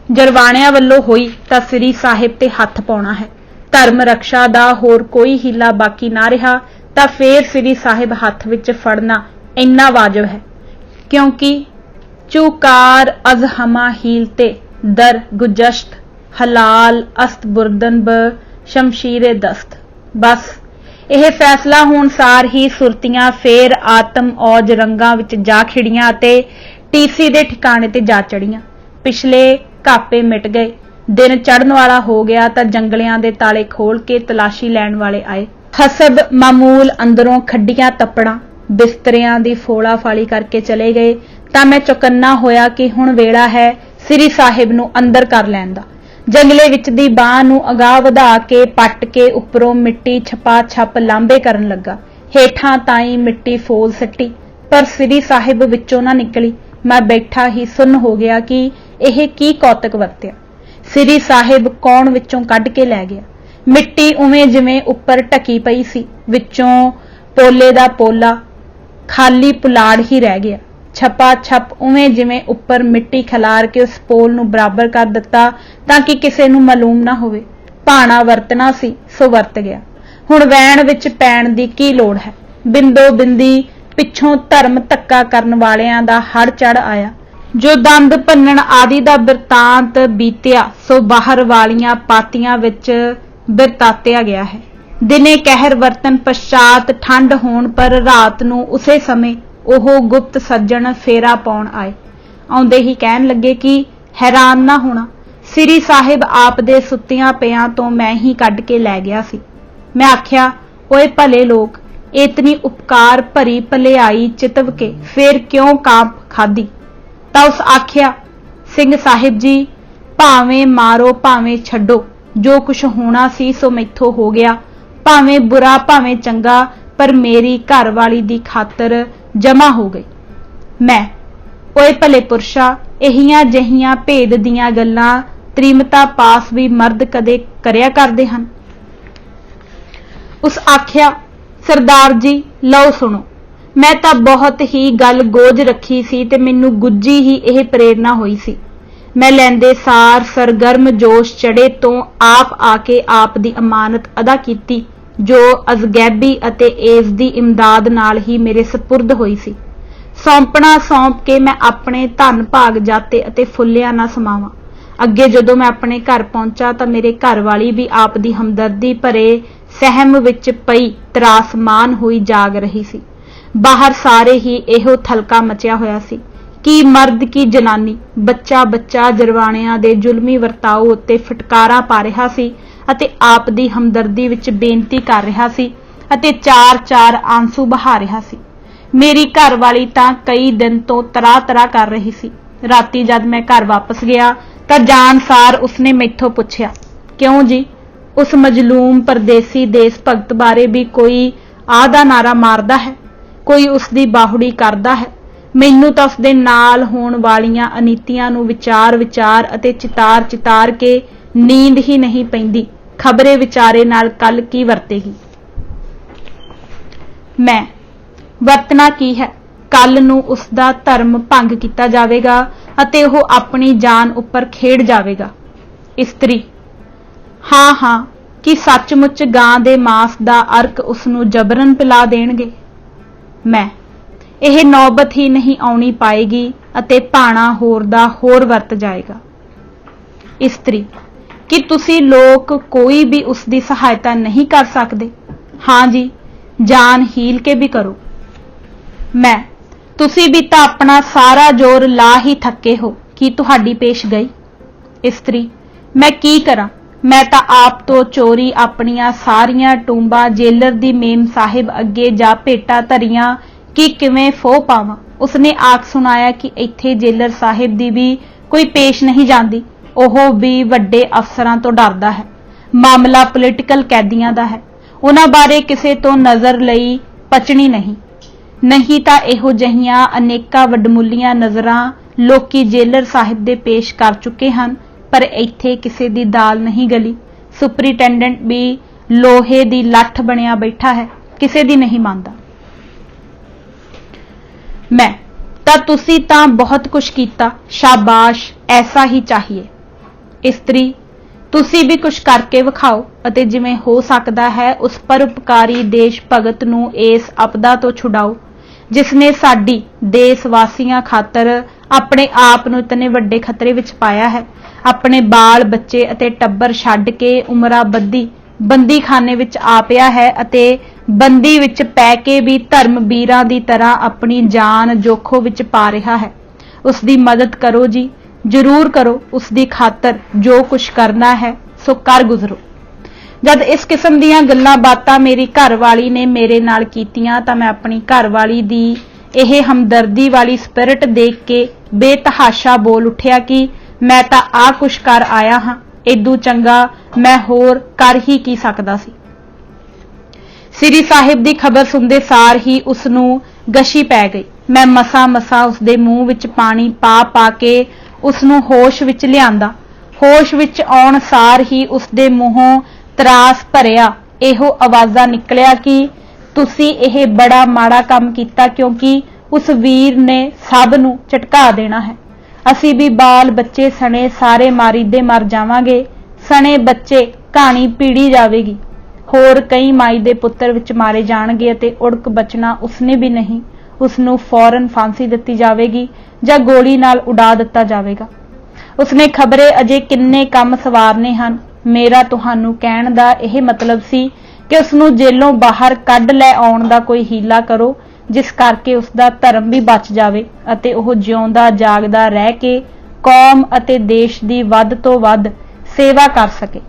ਜਰਵਾਣਿਆਂ ਵੱਲੋਂ ਹੋਈ ਤਾਂ ਸ੍ਰੀ ਸਾਹਿਬ ਤੇ ਹੱਥ ਪਾਉਣਾ ਹੈ। ਧਰਮ ਰਕਸ਼ਾ ਦਾ ਹੋਰ ਕੋਈ ਹੀਲਾ ਬਾਕੀ ਨਾ ਰਿਹਾ ਤਾਂ ਫੇਰ ਸ੍ਰੀ ਸਾਹਿਬ ਹੱਥ ਵਿੱਚ ਫੜਨਾ ਇੰਨਾ ਵਾਜਬ ਹੈ, ਕਿਉਂਕਿ ਚੂਕਾਰ ਅਜ਼ ਹਮਾ ਹੀਲਤੇ ਦਰ ਗੁਜਸ਼ਤ ਹਲਾਲ ਅਸਤ ਬੁਰਦਨ ਬ ਸ਼ਮਸ਼ੀਰੇ ਦਸਤ। ਬਸ ਇਹ ਫੈਸਲਾ ਹੋਣ ਸਾਰ ਹੀ ਸੁਰਤੀਆਂ ਫੇਰ ਆਤਮ ਔਜ ਰੰਗਾਂ ਵਿੱਚ ਜਾ ਖਿੜੀਆਂ ਅਤੇ ਟੀਸੀ ਦੇ ਠਿਕਾਣੇ ਤੇ ਜਾ ਚੜੀਆਂ। ਪਿਛਲੇ ਕਾਪੇ ਮਿਟ ਗਏ। ਦਿਨ ਚੜ੍ਹਨ ਵਾਲਾ ਹੋ ਗਿਆ ਤਾਂ ਜੰਗਲਿਆਂ ਦੇ ਤਾਲੇ ਖੋਲ ਕੇ ਤਲਾਸ਼ੀ ਲੈਣ ਵਾਲੇ ਆਏ। ਹਸਬ ਮਾਮੂਲ ਅੰਦਰੋਂ ਖੱਡੀਆਂ ਤੱਪੜਾਂ ਬਿਸਤਰਿਆਂ ਦੀ ਫੋਲਾ ਫਾਲੀ ਕਰਕੇ ਚਲੇ ਗਏ ਤਾਂ ਮੈਂ ਚੌਕੰਨਾ ਹੋਇਆ ਕਿ ਹੁਣ ਵੇਲਾ ਹੈ ਸ੍ਰੀ ਸਾਹਿਬ ਨੂੰ ਅੰਦਰ ਕਰ ਲੈਣ ਦਾ। ਜੰਗਲੇ ਵਿੱਚ ਦੀ ਬਾਂਹ ਨੂੰ ਅਗਾਹ ਵਧਾ ਕੇ ਪੱਟ ਕੇ ਉੱਪਰੋਂ ਮਿੱਟੀ ਛਪਾ ਛਪ ਲਾਂਬੇ ਕਰਨ ਲੱਗਾ। ਹੇਠਾਂ ਤਾਈਂ ਮਿੱਟੀ ਫੋਲ ਸੱਟੀ, ਪਰ ਸ੍ਰੀ ਸਾਹਿਬ ਵਿੱਚੋਂ ਨਾ ਨਿਕਲੀ। ਮੈਂ ਬੈਠਾ ਹੀ ਸੁੰਨ ਹੋ ਗਿਆ ਕਿ ਇਹ ਕੀ ਕੌਤਕ ਵਰਤਿਆ। ਸ੍ਰੀ ਸਾਹਿਬ ਕੌਣ ਵਿੱਚੋਂ ਕੱਢ ਕੇ ਲੈ ਗਿਆ। ਮਿੱਟੀ ਉਵੇਂ ਜਿਵੇਂ ਉੱਪਰ ਢਕੀ ਪਈ ਸੀ, ਵਿੱਚੋਂ ਪੋਲੇ ਦਾ ਪੋਲਾ ਖਾਲੀ ਪੁਲਾੜ ਹੀ ਰਹਿ ਗਿਆ। ਛਪਾ ਛਪ ਉਵੇਂ ਜਿਵੇਂ ਉੱਪਰ ਮਿੱਟੀ ਖਿਲਾਰ ਕੇ ਉਸ ਪੋਲ ਨੂੰ ਬਰਾਬਰ ਕਰ ਦਿੱਤਾ ਤਾਂ ਕਿ ਕਿਸੇ ਨੂੰ ਮਾਲੂਮ ਨਾ ਹੋਵੇ। ਭਾਣਾ ਵਰਤਣਾ ਸੀ ਸੋ ਵਰਤ ਗਿਆ। ਹੁਣ ਵੈਣ ਵਿੱਚ ਪੈਣ ਦੀ ਕੀ ਲੋੜ ਹੈ। ਬਿੰਦੋ ਬਿੰਦੀ ਪਿੱਛੋਂ ਧਰਮ ਧੱਕਾ ਕਰਨ ਵਾਲਿਆਂ ਦਾ ਹੜ ਚੜ ਆਇਆ। ਜੋ ਦੰਦ ਭੰਨਣ ਆਦਿ ਦਾ ਬਿਰਤਾਂਤ ਬੀਤਿਆ ਸੋ ਬਾਹਰ ਵਾਲੀਆਂ ਪਾਤੀਆਂ ਵਿੱਚ ਬਿਰਤਾਤਿਆ ਗਿਆ ਹੈ। दिने कहर वरतन पश्चात ठंड होण पर रात नूं उसे समय ओह गुप्त सज्जण फेरा पाउण आए। आउंदे ही कहण लगे कि हैरान ना होना, श्री साहिब आप दे सुत्तियां पियां तो मैं ही कढ के लै गया सी। मैं आख्या, ओए भले लोग, इतनी उपकार भरी भलेआई चितव के फिर क्यों कांप खाधी? तां उस आख्या, सिंह साहिब जी, भावें मारो भावें छड्डो, जो कुछ होना सी सो मैथों हो गया, भावें बुरा भावें चंगा, पर मेरी घर वाली दी खातर जमा हो गई। मैं, ओए भले पुरशा, इहियां जहियां भेद दियां गल्लां त्रिमता पास भी मर्द कदे करिया करदे हन। उस आख्या, सरदार जी लो सुनो, मैं तां बहुत ही गल गोज रखी सी ते मैनूं गुज्जी ही यह प्रेरणा हुई सी। मैं लैंदे सार सरगर्म जोश चढ़े तो आप आके आप दी अमानत अदा कीती, जो अजगैबी अते एस दी इमदाद नाल ही मेरे सपुर्द होई सी। सौंपना सौंप के मैं अपने धन भाग जाते अते फुल्लिया ना समावां। अगे जदों मैं अपने घर पहुंचा तां मेरे घर वाली भी आप दी हमदर्दी भरे सहम विच पई त्रासमान हुई जाग रही सी। बाहर सारे ही इहो थलका मचिया होया सी कि मर्द की जनानी बच्चा बच्चा जरवाणियां दे जुलमी वरताओ उत्ते फटकारां पा रहा सी अते आप दी हमदर्दी विच बेनती कर रहा सी अते चार चार आंसू बहा रहा सी। मेरी घर वाली तां कई दिन तो तरा तरा कर रही सी। राती जद मैं घर वापस गया तां जान सार उसने मैथों पुछया, क्यों जी, उस मजलूम परदेसी देश भगत बारे भी कोई आदा नारा मारदा है, कोई उसदी बाहुड़ी करदा है? मैनू तां उसदे नाल होण वालियां अनीतियां नूं विचार विचार अते चितार चितार के नींद ही नहीं पैंदी। खबरे विचारे नाल कल की वरतेगी? मैं, वरतना की है, कल नूं उसदा धर्म भंग किया जावेगा अते ओह अपनी जान उपर खेड़ जावेगा। इस्त्री, हाँ हाँ, कि सचमुच गां दे मांस दा अर्क उसनूं जबरन पिला देणगे? मैं, यह नौबत ही नहीं आउणी पाएगी अते भाणा होर दा होर वरत जाएगा। इस्त्री, कि तुसी लोग कोई भी उसकी सहायता नहीं कर सकते? हाँ जी, जान हील के भी करो। मैं, तुसी भी तां अपना सारा जोर ला ही थके हो कि तुहाडी पेश गई। इस्त्री, मैं की करा, मैं तां आप तो चोरी अपनियां सारियां टूंबा जेलर दी मेम साहिब अगे जा भेटा धरियां कि किवें फो पावां। उसने आख सुनाया कि इत्थे जेलर साहिब दी भी कोई पेश नहीं जांदी, ओह भी वड्डे अफसरां तो डरदा है। मामला पोलिटिकल कैदियां दा है, उन्हां बारे किसे तो नज़र लई पचनी नहीं तां इहो जहियां अनेका वडमुलियां नज़रां लोकी जेलर साहिब दे पेश कर चुके हन, पर इत्थे किसे दी दाल नहीं गली। सुपरिटेंडेंट भी लोहे दी लठ बनिया बैठा है, किसे दी नहीं मानदा। मैं, तां तुसी तां बहुत कुछ कीता, शाबाश, ऐसा ही चाहिए। इस्त्री, तुसी भी कुछ करके विखाओ अते जिवें हो सकदा है उस परोपकारी देश भगत नूं इस आपदा तो छुड़ाओ जिसने साडी देश वासियां खातर अपने आप नूं इतने वड्डे खतरे विच पाया है। अपने बाल बच्चे अते टब्बर छड्ड के उमरा बद्दी बंदी खाने विच आ पिया है अते बंदी विच पै के भी धर्म वीरां दी तरह अपनी जान जोखो विच पा रहा है। उसदी मदद करो जी, जरूर करो, उसदी खातर जो कुछ करना है सो कर गुजरो। जद इस किस्म दीयां गल्लां बातां मेरी घर वाली ने मेरे नाल कीतियां तां मैं अपनी घर वाली दी यह हमदर्दी वाली स्पिरिट देख के बेतहाशा बोल उठिया कि मैं तां आ कुछ कर आया हां, इदू चंगा मैं होर कर ही की सकदा सी। श्री साहिब दी खबर सुनदे सार ही उसनूं गशी पै गई। मैं मसा मसा उसदे मूंह विच पानी पा पा के उसनूं होश विच लिआंदा। होश विच आउण सार ही उसदे मूहों त्रास भरिया इहो आवाज़ा निकलिया कि तुसी यह बड़ा माड़ा काम कीता, क्योंकि उस वीर ने सब नूं झटका देना है। असी भी बाल बच्चे सने सारे मारी दे मर जावांगे, सने बच्चे कहानी पीड़ी जावेगी, होर कई माई दे पुत्तर विच मारे जाणगे अते उड़क बचना उसने भी नहीं। उसनूं फौरन फांसी दित्ती जावेगी जां गोली नाल उड़ा दित्ता जावेगा। उसने खबरे अजे किन्ने काम सवारने हन। मेरा तुहानूं कहण दा यह मतलब सी कि उसनूं जेलों बाहर कढ लै आउण दा कोई हीला करो, जिस करके उसका धर्म भी बच जावे अते ओह जिउंदा जागदा रह के कौम अते देश की वध तो वध सेवा कर सके।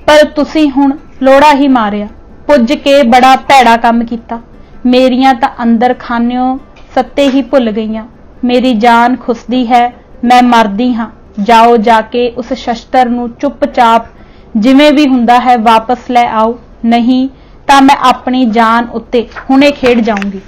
पर तुसीं हुण लोड़ा ही मारिया, पुज के बड़ा भैड़ा काम कीता। मेरियां तां अंदर खानियों सत्ते ही भुल गईयां। मेरी जान खुसदी है, मैं मरदी हां। जाओ जाके उस शस्त्र नूं चुपचाप जिवें भी हुंदा है वापस लै आओ, नहीं तां मैं अपनी जान उत्ते हुणे खेड जाऊंगी।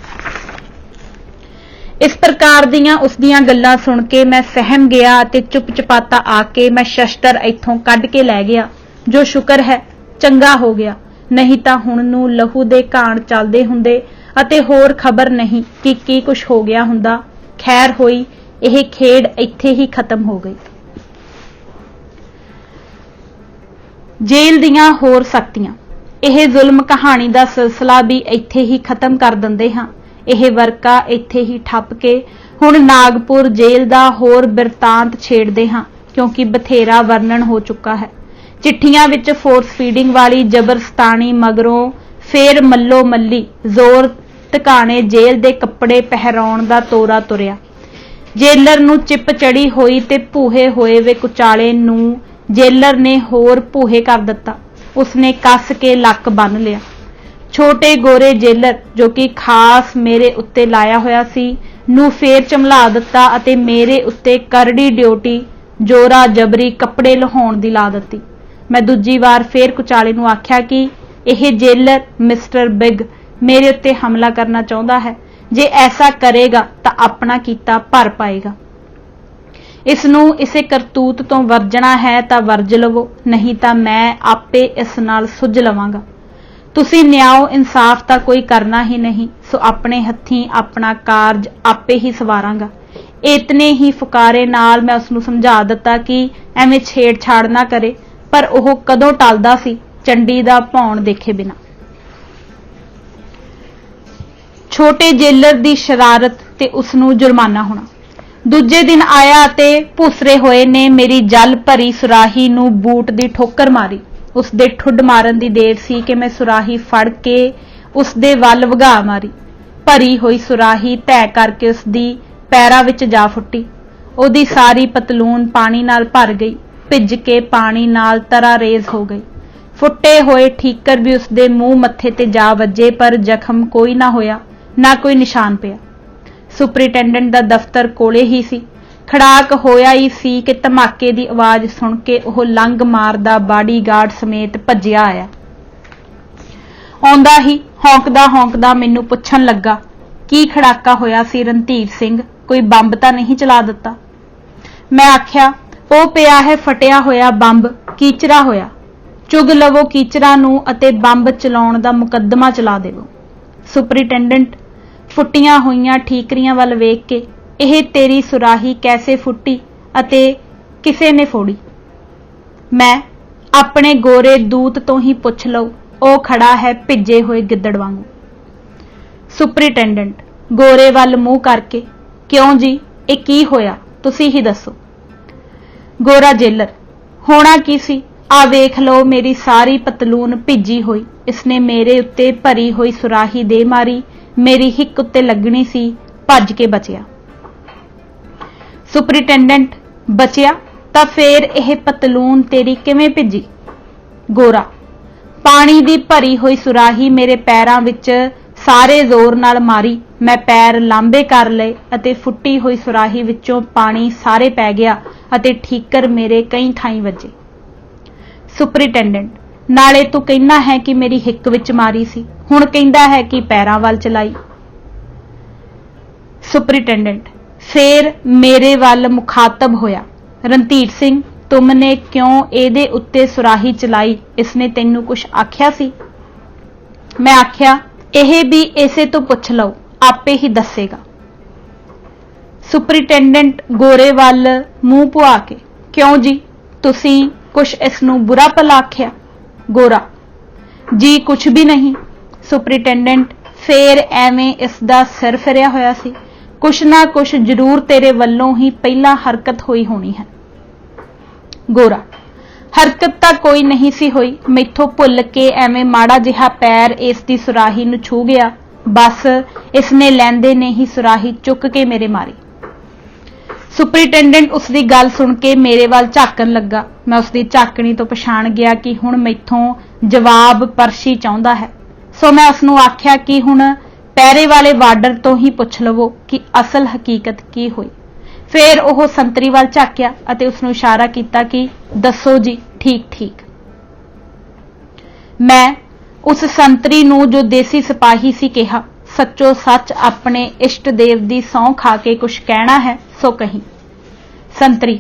इस प्रकार दियां उसदियां गल्लां सुन के मैं सहम गया अते चुप चपाता आके मैं शस्त्र इत्थों कढ के लै गया। जो शुक्र है चंगा हो गया, नहीं तां हुण नूं लहू दे घाण चलदे हुंदे अते होर खबर नहीं कि की कुछ हो गया हुंदा। खैर होई, यह खेड इत्थे ही खत्म हो गई। जेल दियां होर सख्तियां। यह जुल्म कहानी का सिलसिला भी इत्थे ही खत्म कर दिंदे हां। यह वर्का इत्थे ही ठप के हुण नागपुर जेल दा होर बिरतांत छेड़दे हां, क्योंकि बथेरा वर्णन हो चुका है। चिट्ठियां विच फोर्स फीडिंग वाली जबरस्तानी मगरों फेर मल्लो मल्ली जोर टकाने जेल दे कपड़े पहराउण दा तोरा तुरिया। जेलर नूं चिप चढ़ी होई ते भूहे होए वे कुचाले नूं जेलर ने होर भूहे कर दिता। उसने कस के लक बन लिया। छोटे गोरे जेलर जो कि खास मेरे उत्ते लाया होया सी नूं फेर झमला दिता अते मेरे उत्ते करड़ी ड्यूटी जोरा जबरी कपड़े लहाउण दी ला दिती। मैं दूजी वार फेर कुचाले नूं आख्या कि यह जेलर मिस्टर बिग मेरे उत्ते हमला करना चाहुंदा है। जे ऐसा करेगा तां अपना कीता भर पाएगा। इसनूं इसे करतूत तो वरजना है तां वरज लवो, नहीं तां मैं आपे इस नाल सुझ लवांगा। तुसीं न्याय इंसाफ तां कोई करना ही नहीं, सो अपने हत्थीं अपना कारज आपे ही सवारांगा। इतने ही फुकारे नाल मैं उसनूं समझा दिता कि एवें छेड़छाड़ ना करे, पर ओह कदों टलदा सी चंडी दा भौण देखे बिना। छोटे जेलर दी शरारत ते उसनूं जुर्माना होना। दूजे दिन आया ते भूसरे होए ने मेरी जल भरी सुराही नूं बूट दी ठोकर मारी। उसदे ठुड मारन दी देर सी कि मैं सुराही फड़ के उसदे वल वगा मारी। भरी हुई सुराही तैह करके उसदी पैरां विच जा फुटी। ਉਹਦੀ सारी पतलून पानी नाल भर गई, भिज के पानी नाल तरारेज हो गई। फुटे होए ठीकर भी उसदे मूँह मत्थे ते जा वजे, पर जख्म कोई ना होया, ना कोई निशान पिया। सुपरिटेंडेंट दा दफ्तर कोले ही सी। खड़ाक होया ही सी कि धमाके दी आवाज सुन के ओह लंघ मारदा बाडीगार्ड समेत भज्जिया आया। आउंदा ही हौंकदा मैनू पुछण लगा, की खड़ाका होया सी रणधीर सिंह, कोई बंब तां नहीं चला दिता? मैं आख्या, ओ पिया है फटिया होया बंब, कीचरा होया। चुग लवो कीचरा नूं अते बंब चलाउण दा मुकदमा चला देवो। सुपरिटेंडेंट फुट्टियां होईयां ठीकरियां वल वेख के, यह तेरी सुराही कैसे फुट्टी अते किसे ने फोड़ी? मैं अपने गोरे दूत तो ही पुछ लो, ओ खड़ा है भिजे होए गिद्दड़ वांगू। सुपरिटेंडेंट गोरे वल मूँह करके, क्यों जी, ये की होया, तुसी ही दसो। गोरा जेलर, होना की सी, आ वेख लो मेरी सारी पतलून भिजी हुई। इसने मेरे उत्ते भरी हुई सुराही दे मारी, मेरी हिक उत्ते लगनी सी, भज के बचिया। सुपरिटेंडेंट बचिया तां फेर यह पतलून तेरी किवें भिजी? गोरा, पानी दी भरी हुई सुराही मेरे पैरां विच सारे जोर नाल मारी, मैं पैर लांबे कर लए अते फुट्टी हुई सुराही विचों पानी सारे पै गया अते ठीकर मेरे कई थाई वजे। सुपरिटेंडेंट, नाले तू कहना है कि मेरी हिक विच मारी सी, हुण कहंदा है कि पैरां वल चलाई। सुपरिटेंडेंट फेर मेरे वल मुखातब होया, रणधीर सिंह, तुमने क्यों एदे उत्ते सुराही चलाई, इसने तैनू कुछ आख्या सी? मैं आख्या, यह भी इसे तो पुछ लो, आपे ही दसेगा। सुपरिटेंडेंट गोरे वल मूँह पुआ के, क्यों जी, तुसी कुछ इसनू बुरा भला आख्या? गोरा, जी कुछ भी नहीं। सुपरिटेंडेंट फेर एवें इसदा सिर फिरिया होया सी, कुछ ना कुछ जरूर तेरे वल्लों ही पहला हरकत हुई होनी है। गोरा, हरकत तां कोई नहीं सी हुई, मैथों भुल के एवें माड़ा जिहा पैर इसदी सुराही नूं छू गया। बस इसने लैंदे ने ही सुराही चुक के मेरे मारी। सुपरिटेंडेंट उसकी गल सुन के मेरे वाल झाकन लगा। मैं उसकी झाकनी तो पछाण गया कि हुण मैथों जवाब परछी चाहुंदा है। सो मैं उसनूं आख्या कि हुण पैरे वाले वार्डर तो ही पुछ लवो कि असल हकीकत की हुई। फिर ओह संतरी वाल झाकिया अते उसनूं इशारा किया कि दसो जी। ठीक ठीक। मैं उस संतरी नूं जो देसी सिपाही सी कहा, सच्चो सच अपने इष्ट देव दी सौं खा के कुछ कहना है सो कही। संतरी,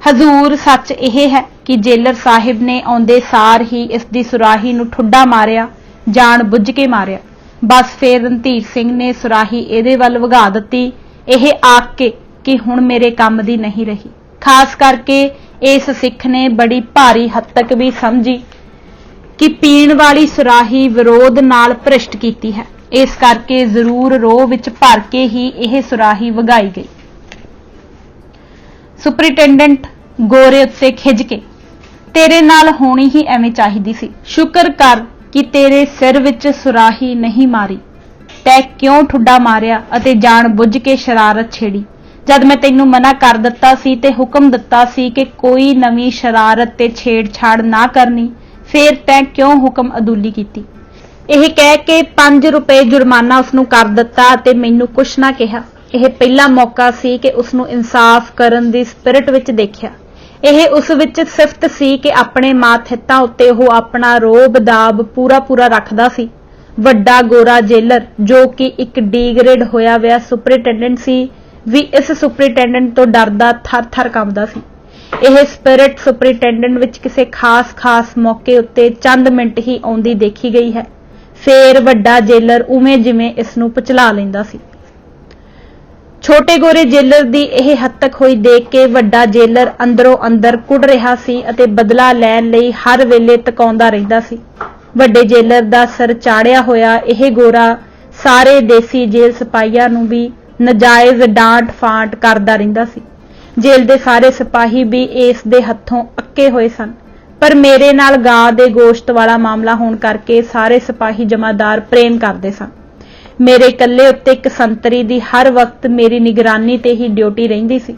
हजूर सच यह है कि जेलर साहिब ने आउंदे सार ही इसदी सुराही नूं ठुड्डा मारिया, जान बुझ के मारिया। बस फिर रणधीर सिंह ने सुराही इहदे वल वगा दित्ती, यह आख के कि हुण मेरे काम दी नहीं रही। खास करके इस सिख ने बड़ी भारी हद तक भी समझी कि पीण वाली सुराही विरोध नाल भ्रिष्ट कीती है, इस करके जरूर रोह विच भर के ही यह सुराही वगाई गई। सुपरिटेंडेंट गोरे उत्ते खिज के, तेरे नाल होनी ही एवें चाहिदी सी। शुक्र कर कि तेरे सिर विच सुराही नहीं मारी। तैं क्यों ठुड्डा मारिया अते जान बुझ के शरारत छेड़ी। जद मैं तैनूं मना कर दिता सी ते हुक्म दिता सी कि कोई नवीं शरारत ते छेड़छाड़ ना करनी, फिर तैं क्यों हुक्म अदूली कीती। यह कह के 5 रुपए जुर्माना उसनूं कर दिता ते मैनूं कुछ ना कहा। यह पहला मौका सी कि उसनूं इंसाफ करन दी स्पिरिट विच देखिया। यह उस विच सिफत सी कि अपने मात हितां उत्ते ओह अपना रोब दाब पूरा पूरा रखदा सी। वड्डा गोरा जेलर जो कि एक डीग्रेड होया विया सुपरिटेंडेंट सी भी इस सुपरिटेंडेंट तो डरदा थर थर कंबदा सी। यह स्पिरिट सुपरिटेंडेंट विच किसी खास खास मौके उत्ते चंद मिंट ही आउंदी देखी गई है। फिर वड्डा जेलर उवें जिवें इसनूं पचला लैंदा सी। छोटे गोरे जेलर दी यह हद तक होई देख के वड्डा जेलर अंदरों अंदर कुड़ रहा सी अते बदला लैण लई हर वेले तकाउंदा रहिंदा सी। वड्डे जेलर दा सिर चाड़िया होया यह गोरा सारे देसी जेल सिपाहियां नूं भी नजायज डांट फांट करदा रहिंदा सी। जेल दे सारे सिपाही भी इस दे हत्थों अक्के होए सन, पर मेरे नाल गां दे गोश्त वाला मामला होण करके सारे सिपाही जमादार प्रेम करदे सन। मेरे कल्ले उत्ते एक संतरी दी हर वक्त मेरी निगरानी ते ही ड्यूटी रहिंदी सी।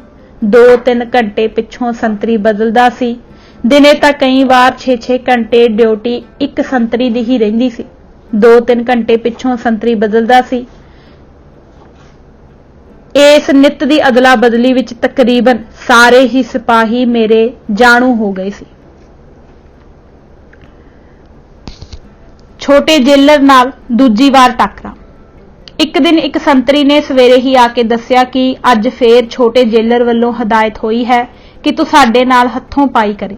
2-3 घंटे पिछों संतरी बदलदा सी। दिने तां कई बार 6-6 घंटे ड्यूटी एक संतरी दी ही रहिंदी सी। 2-3 घंटे पिछों संतरी बदलदा सी। इस नित दी अदला बदली विच तकरीबन सारे ही सिपाही मेरे जाणू हो गए सी। छोटे जेलर नाल दूजी वार टकरा। एक दिन एक संतरी ने सवेरे ही आके दस्या कि अज फिर छोटे जेलर वल्लों हदायत हुई है कि तू साडे नाल हत्थों पाई करे।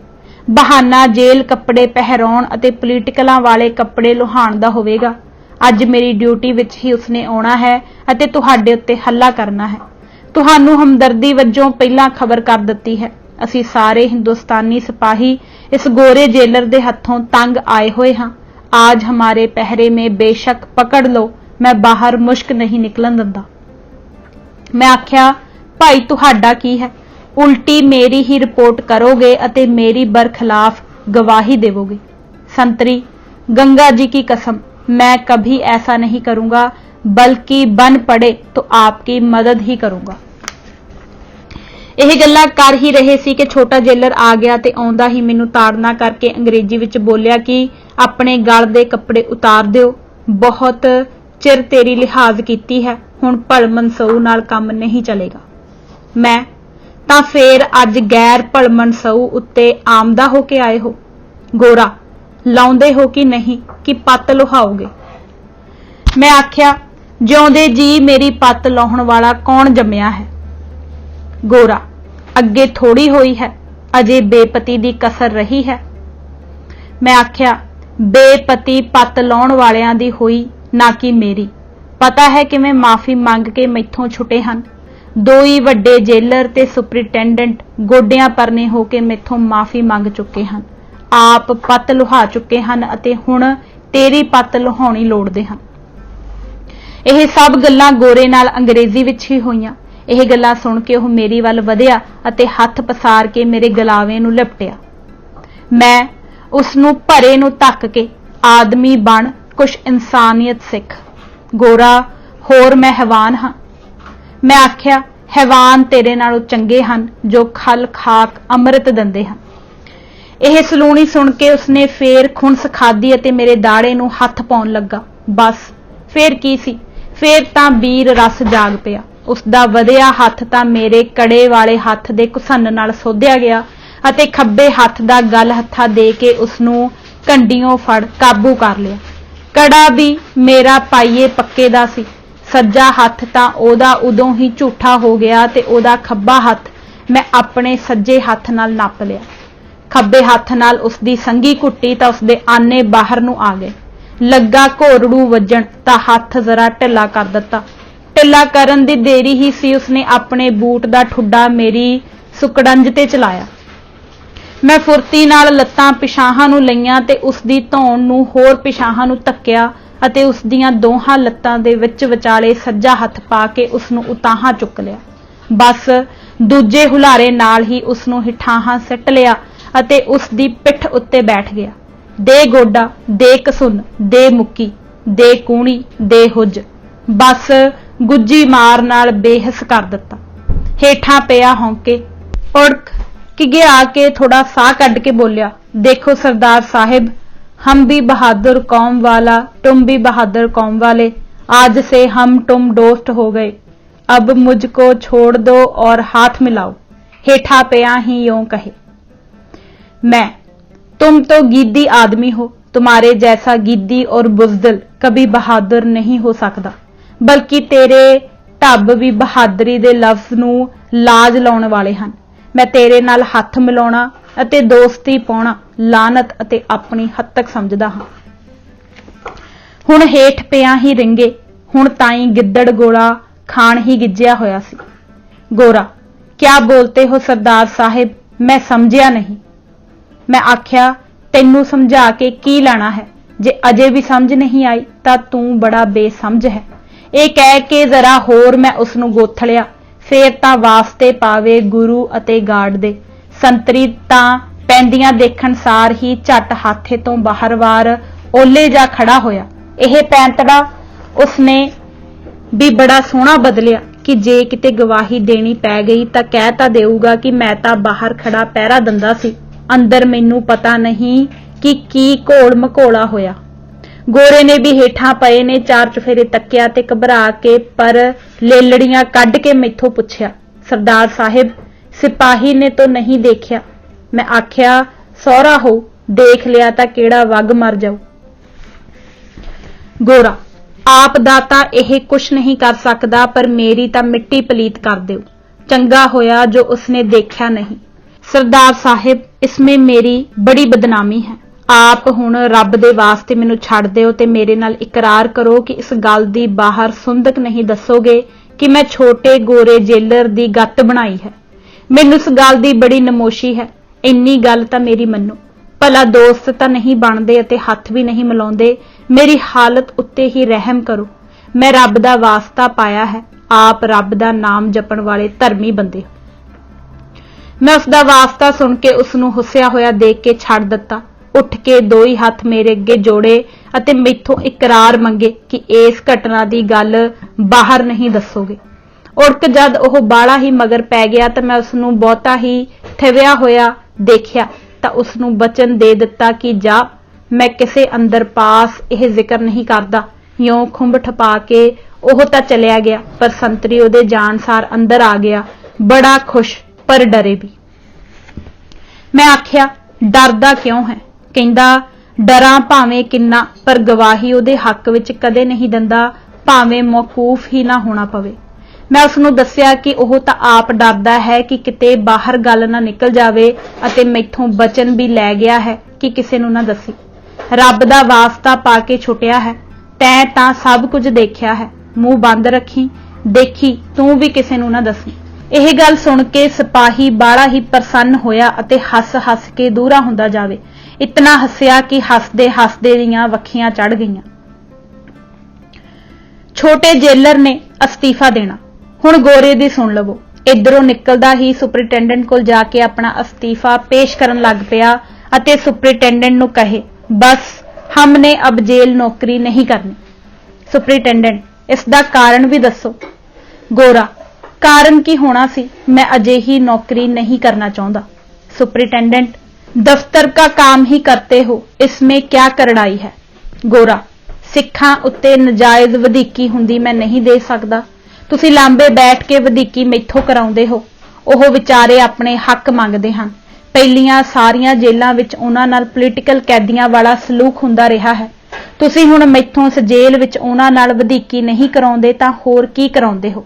बहाना जेल कपड़े पहराउण अते पोलीटिकलां वाले कपड़े लुहाण दा होवेगा। अज मेरी ड्यूटी विच ही उसने आउणा है अते तुहाडे उत्ते हल्ला करना है। तुहानूं हमदर्दी वजों पहलां खबर कर दित्ती है। असीं सारे हिंदुस्तानी सिपाही इस गोरे जेलर दे हत्थों तंग आए हुए हां। आज हमारे पहरे में बेशक पकड़ लो, मैं बाहर मुश्क नहीं निकलन दिंदा। मैं आख्या, भाई तुहाडा की है? उल्टी मेरी ही रिपोर्ट करोगे अते मेरी बरखिलाफ गवाही देवोगे। संतरी, गंगा जी की कसम, मैं कभी ऐसा नहीं करूंगा, बल्कि बन पड़े तो आपकी मदद ही करूंगा। यह गल्लां कर ही रहे सी कि छोटा जेलर आ गया ते आउंदा ही मैनूं ताड़ना करके अंग्रेजी विच बोलिया कि अपने गल दे कपड़े उतार दिओ। बहुत चिर तेरी लिहाज कीती है, हुण भलमन सऊ नाल काम नहीं चलेगा। मैं तां फेर अज गैर भलमन सऊ उत्ते आमदा हो के आए हो। गोरा, लाउंदे हो कि नहीं कि पत्त लुहाओगे? मैं आख्या, जिउंदे जी मेरी पत्त लाउण वाला कौन जम्मिया है? गोरा, अगे थोड़ी होई है, अजे बेपति दी कसर रही है। मैं आख्या, बेपति पत्त लाउण वालियां दी होई, ना कि मेरी। पता है किवें माफी मंग के मैथों छुटे हन। 2 ही वड्डे जेलर ते सुपरिटेंडेंट गोडियां परने हो के मैथों माफी मंग चुके हन। आप पत्त लुहा चुके हन अते हुण तेरी पत्त लुहाउणी लोड़दे हन। यह सब गल्लां गोरे नाल अंग्रेजी विच ही होईयां। यह गल्लां सुण के ओह मेरी वल वधिया अते हत्थ पसार के मेरे गलावे नूं लिपटिया। मैं उसनू भरे नू धक के आदमी बन कुछ इंसानियत सिख। गोरा, होर मैं हैवान हाँ? मैं आख्या, हैवान तेरे नालों चंगे हन जो खल खाक अमृत दिंदे हन। यह सलूनी सुन के उसने फेर खुणस खाधी अते मेरे दाड़े नू हथ पाउण लगा। बस फेर की सी, फेर तां वीर रस जाग पिया। उसदा वधिया हथ तां मेरे कड़े वाले हथ दे घुसन्न नाल सोधिया गया अते खब्बे हथ दा गल हत्था दे के उसनू कंडियों फड़ काबू कर लिया। कड़ा भी मेरा पाईए पक्के दा सी। सज्जा हथ तां ओदा उदों ही झूठा हो गया ते ओदा खब्बा हथ मैं अपने सज्जे हथ नाल नप लिया। खब्बे हथ नाल उसदी संगी घुट्टी तां उसदे आने बाहर नू आ गए। लगा घोरड़ू वजन तां हथ जरा ढिला कर दिता। ढिला करन दी देरी ही सी उसने अपने बूट दा ठुड्डा मेरी सुकड़ंज ते चलाया। मैं फुरती नाल लत्तां पिछाहां नू लईआं ते उसदी धौण नू होर पिछाहां नू धक्किया अते उसदियां दोहां लत्तां दे विच विचाले सज्जा हथ पा के उसनू उताहां चुक लिया। बस दूजे हुलारे नाल ही उसनू हिठाहां सिट लिया अते उसदी पिठ उत्ते बैठ गया। दे गोडा, दे कसून, दे मुक्की, दे कूणी, दे हुज, बस गुज्जी मार नाल बेहस कर दिता। हेठां पिया हौंके उड़क किगिया के थोड़ा साह कढ़ के बोलिया, देखो सरदार साहिब, हम भी बहादुर कौम वाला, तुम भी बहादुर कौम वाले, आज से हम तुम दोस्त हो गए। अब मुझको छोड़ दो और हाथ मिलाओ। हेठा पिया ही यूं कहे। मैं, तुम तो गीदी आदमी हो, तुम्हारे जैसा गीदी और बुजदिल कभी बहादुर नहीं हो सकता, बल्कि तेरे ढब भी बहादुरी दे लफ्ज नू लाज लाउण वाले हन। मैं तेरे नाल हथ मिलाउणा अते दोस्ती पाउणा लानत अते अपनी हद तक समझदा हां। हुण हेठ पिया ही रिंगे, हुण ताईं गिद्दड़ गोला खाण ही गिज्जिया होया सी। गोरा, क्या बोलते हो सरदार साहिब, मैं समझिया नहीं। मैं आख्या, तैनू समझा के की लेना है, जे अजे भी समझ नहीं आई तां तू बड़ा बेसमझ है। ये कह के जरा होर मैं उसनू गोथ लिया। फेर तां वास्ते पावे गुरु अते गार्ड दे। संतरी तां पैंदियां देखण सार ही झट हाथे तो बाहर वार ओले जा खड़ा होया। यह पैंतड़ा उसने भी बड़ा सोहना बदलिया कि जे किते गवाही देनी पै गई तां कह तां देऊगा कि मैं तां बाहर खड़ा पहरा दंदा सी, अंदर मैनू पता नहीं कि की घोल मघोला होया। गोरे ने भी हेठां पए ने चार चुफेरे तक्या ते घबरा के पर लेलड़ियां कढ़ के मैथों पुछया, सरदार साहिब, सिपाही ने तो नहीं देखिया। मैं आख्या, सौरा हो, देख लिया तां केड़ा वग मर जाऊ। गोरा, आप दा तां यह कुछ नहीं कर सकदा, पर मेरी तां मिट्टी पलीत कर दिओ। चंगा होया जो उसने देखा नहीं। सरदार साहिब, इसमें मेरी बड़ी बदनामी है। आप हुण रब दे वास्ते मैनू छड्ड दिओ ते मेरे नाल इकरार करो कि इस गल दी बाहर सुंदक नहीं दसोगे कि मैं छोटे गोरे जेलर दी गत्त बनाई है। मैनू इस गल दी बड़ी नमोशी है। इन्नी गल तां मेरी मन्नो, भला दोस्त तां नहीं बनदे अते हथ भी नहीं मिलाउंदे। मेरी हालत उत्ते ही रहम करो। मैं रब दा वास्ता पाया है, आप रब दा नाम जपण वाले धर्मी बंदे हो। मैं उसदा वास्ता सुन के उसनू हुस्सिया होया देख के छड्ड दिता। उठ के दो ही हथ मेरे अगे जोड़े अते मैथों इकरार मंगे कि इस घटना दी गल बाहर नहीं दसोगे। उड़क जद ओह बाला ही मगर पै गया तो मैं उसनू बहुता ही थिविया होया देखिया तां उसनू वचन दे दिता कि जा, मैं किसे अंदर पास यह जिक्र नहीं करदा। यों खुंब ठपा के ओह तां चलिया गया, पर संतरी उहदे जाण सार अंदर आ गया, बड़ा खुश पर डरे भी। मैं आख्या, डरदा क्यों है? कहंदा, डरां भावें किन्ना, पर गवाही उहदे हक विच कदे नहीं दिंदा, भावें मौकूफ ही ना होना पवे। मैं उसनू दस्सिया कि ओह तां आप डरदा है कि किते बाहर गल ना निकल जावे अते मैथों वचन भी लै गया है कि किसे नू ना दसी। रब दा वास्ता पा के छुटिया है, तैं तां सब कुछ देखिया है, मूँह बंद रखी, देखी तू भी किसे नू ना दसी। यह गल सुन के सिपाही बाला ही प्रसन्न होया अते हस हस के दूरा हुंदा जावे। इतना हसिया कि हसदे हसदे दियां वखियां चढ़ गईयां। छोटे जेलर ने अस्तीफा देना। हुण गोरे दी सुन लवो। इधरों निकलदा ही सुपरिटेंडेंट कोल जाके अपना अस्तीफा पेश करन लग पिया ਅਤੇ ਸੁਪਰਿੰਟੈਂਡੈਂਟ ਨੂੰ ਕਹੇ, बस हमने अब जेल नौकरी नहीं करनी। सुपरिंटेंडेंट, इसका कारण भी दसो। गोरा, कारण की होना सी, मैं अजिही नौकरी नहीं करना चाहता। सुपरिंटेंडेंट, दफ्तर का काम ही करते हो, इसमें क्या करड़ाई है। गोरा, सिखां उत्ते नजायज वधीकी हुंदी मैं नहीं दे सकदा। तुसीं लांबे बैठ के वधीकी मैथों कराउंदे हो। ओह विचारे अपने हक मंगदे हन। ਪਹਿਲੀਆਂ ਸਾਰੀਆਂ ਜੇਲਾਂ ਵਿੱਚ ਉਹਨਾਂ ਨਾਲ ਪੋਲੀਟੀਕਲ ਕੈਦੀਆਂ ਵਾਲਾ ਸਲੂਕ ਹੁੰਦਾ ਰਿਹਾ ਹੈ। ਤੁਸੀਂ ਹੁਣ ਮੈਥੋਂ ਇਸ ਜੇਲ੍ਹ ਵਿੱਚ ਉਹਨਾਂ ਨਾਲ ਵਧੀਕੀ ਨਹੀਂ ਕਰਾਉਂਦੇ ਤਾਂ ਹੋਰ ਕੀ ਕਰਾਉਂਦੇ ਹੋ?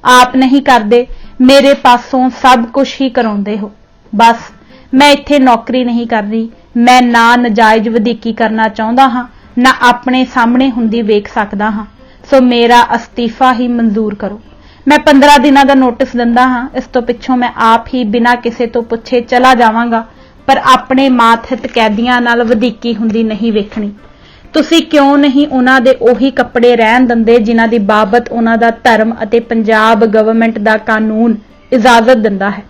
ਆਪ ਨਹੀਂ ਕਰਦੇ, ਮੇਰੇ ਪਾਸੋਂ ਸਭ ਕੁਝ ਹੀ ਕਰਾਉਂਦੇ ਹੋ। ਬਸ ਮੈਂ ਇੱਥੇ ਨੌਕਰੀ ਨਹੀਂ ਕਰ ਰਹੀ। ਮੈਂ ਨਾ ਨਜਾਇਜ਼ ਵਧੀਕੀ ਕਰਨਾ ਚਾਹੁੰਦਾ ਹਾਂ, ਨਾ ਆਪਣੇ ਸਾਹਮਣੇ ਹੁੰਦੀ ਵੇਖ ਸਕਦਾ ਹਾਂ। ਸੋ ਮੇਰਾ ਅਸਤੀਫਾ ਹੀ ਮਨਜ਼ੂਰ ਕਰੋ। मैं 15 दिनों का नोटिस दिंदा हाँ। इस तो पिछों मैं आप ही बिना किसी तो पुछे चला जावांगा, पर अपने मातहत कैदियां नाल वधीकी हुंदी नहीं वेखनी। तुसी क्यों नहीं उन्हां दे ओही कपड़े रहन दिंदे जिन्हां दी बाबत उन्हां दा धर्म अते पंजाब गवर्नमेंट दा कानून इजाजत दिंदा है।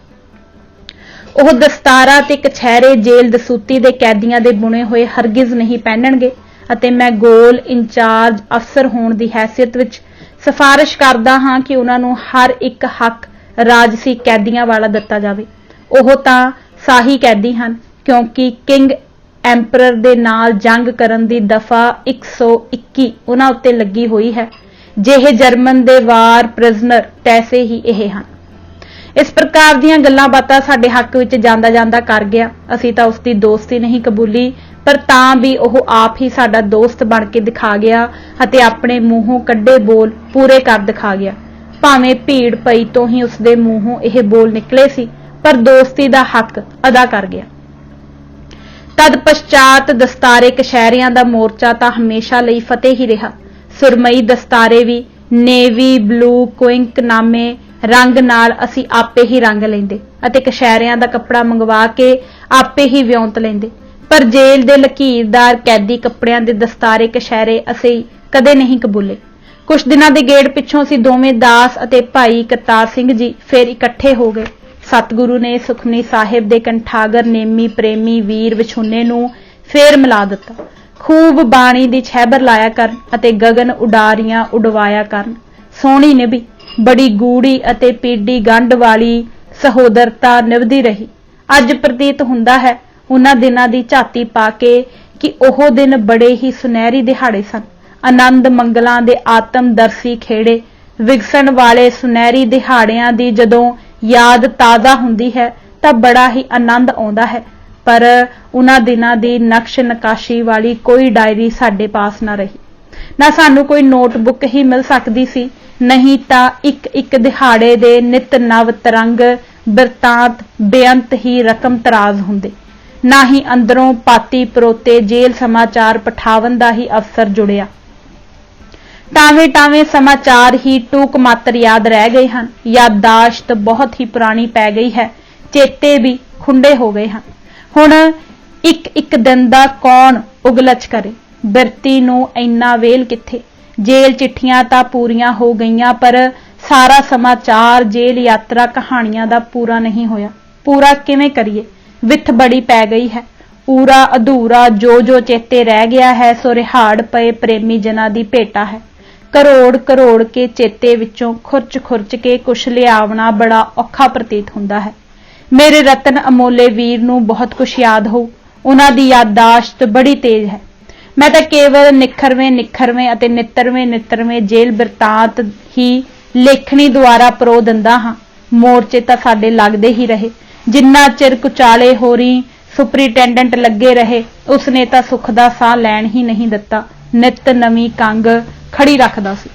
ओह दस्तारा ते कछहरे जेल दसूती दे कैदियां दे बुने होए हरगिज नहीं पहनणगे अते मैं गोल इंचार्ज अफसर होण दी हैसियत विच सिफारिश करदा हाँ कि उन्हां नूं हर एक हक राजसी कैदियां वाला दिता जावे। ओह तां साही कैदी हन क्योंकि किंग एंपरर दे नाल जंग करन दी दफा 121 उन्हां उत्ते लगी हुई है। जेह जर्मन दे वार प्रिजनर तैसे ही यह हन। इस प्रकार दीयां गल्लां बातां साडे हक विच जांदा जांदा कर गया। असीं तां उसदी दोस्ती नहीं कबूली, पर तां भी ओह आप ही साडा दोस्त बन के दिखा गया अते अपने मूहों कड्डे बोल पूरे कर दिखा गया। भावें भीड़ पई तो ही उसदे मूहों यह बोल निकले सी, पर दोस्ती दा हक अदा कर गया। तद पश्चात दस्तारे कशहरियां दा मोर्चा तां हमेशा लई फतेह ही रहा। सुरमई दस्तारे भी नेवी ब्लू क्विंक नामे रंग नाल असी आपे ही रंग लेंदे अते कशहरियां दा कपड़ा मंगवा के आपे ही व्योंत लेंदे, पर जेल दे लकीरदार कैदी कपड़ियां दे दस्तारे कशहरे असी कदे नहीं कबूले। कुछ दिनां दे गेड़ पिछों असी दोवें दास अते भाई करतार सिंह जी फिर इकट्ठे हो गए। सतगुरु ने सुखमनी साहिब दे कंठागर नेमी प्रेमी वीर विछुन्ने नूं फेर मिला दिता। खूब बाणी दी छहबर लाया करन अते गगन उडारियां उडवाया करन। सोहणी निभी बड़ी गूढ़ी अते पीडी गंढ वाली सहोदरता निभदी रही। अज प्रतीत हुंदा है उन्हां दिनां दी झाती पा के कि ओह दिन बड़े ही सुनहरी दिहाड़े सन। आनंद मंगलां दे आत्मदर्शी खेड़े विगसन वाले सुनहरी दिहाड़ियां दी जदों याद ताज़ा हुंदी है तां बड़ा ही आनंद आउंदा है, पर उन्हां दिनां दी नक्श नकाशी वाली कोई डायरी साडे पास ना रही, ना सानू कोई नोटबुक ही मिल सकदी सी, नहीं तां एक एक दिहाड़े दे नित नव तरंग बिरतांत बेअंत ही रकम तराज हुंदे। ना ही अंदरों पाती परोते जेल समाचार पठावन दा ही अवसर जुड़िया। टावे टावे समाचार ही टूक मात्र याद रह गए हैं। याददाश्त बहुत ही पुरानी पै गई है, चेते भी खुंडे हो गए हैं। हुण एक एक दिन दा कौन उगलच करे, बिरती नूं इन्ना वेल किथे। जेल चिट्ठियां तां पूरियां हो गईयां, पर सारा समाचार जेल यात्रा कहानियां दा पूरा नहीं होया। पूरा किवें करिए, विथ बड़ी पै गई है। पूरा अधूरा जो जो चेते रह गया है सो रिहाड़ पए प्रेमी जना दी भेटा है। करोड़ करोड़ के चेते विचों खुरच खुरच के कुछ लियावना बड़ा औखा प्रतीत हुंदा है। मेरे रतन अमोले वीर नूं बहुत कुछ याद हो, उन्हां दी याददाश्त बड़ी तेज है। मैं तां केवल निखरवें निखरवें अते नितरवें नितरवें जेल बिरतांत ही लेखनी द्वारा परो दिंदा हां। मोर्चे तां साडे लगदे ही रहे, जिन्ना चिर कुचाले होरी सुपरिटेंडेंट लगे रहे उसने तां सुख दा साह लैण ही नहीं दिता। नित नवीं कंग खड़ी रखदा सी।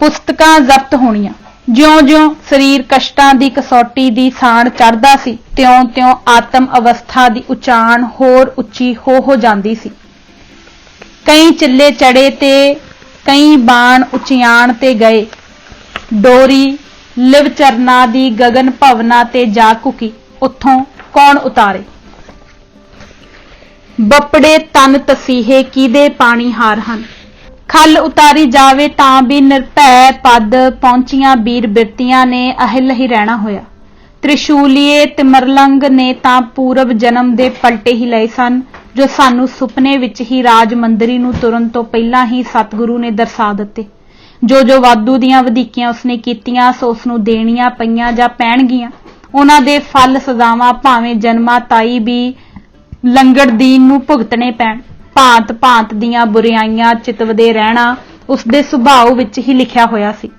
पुस्तकां जब्त होणीआं। ज्यों-ज्यों शरीर कष्टां दी कसौटी दी साण चढ़दा सी, त्यों-त्यों आत्म अवस्था दी उचाण होर उच्ची हो जांदी सी। कई चिल्ले चढ़े ते कई बाण उचियाण ते गए। डोरी लिव चरना दी गगन भवना ते जा कुकी, उत्थों कौन उतारे। बपड़े तन तसीहे किदे पानी हार हन। खल उतारी जावे तां भी निर्भय पद पहुंचियां बीर बिरतियां ने अहिल ही रहना होया। त्रिशूलिए तिमरलंग ने तां पूरब जन्म दे पलटे ही लए सन, जो सानू सुपने विच ही राज मंदिरी नूं तुरन तो पहलां ही सतगुरु ने दर्शा दित्ते। जो वाधू दीआं वधीकियां उसने कीतियां सो उसनूं देणीआं पईआं जां पैणगीआं। उन्हां दे फल सजावां भावें जन्मा ताई भी लंगड़ दीन नूं भुगतणे पैण। भांत भांत दीआं बुराइयां चितवदे रहना उसदे सुभाव विच ही लिखिया होया सी।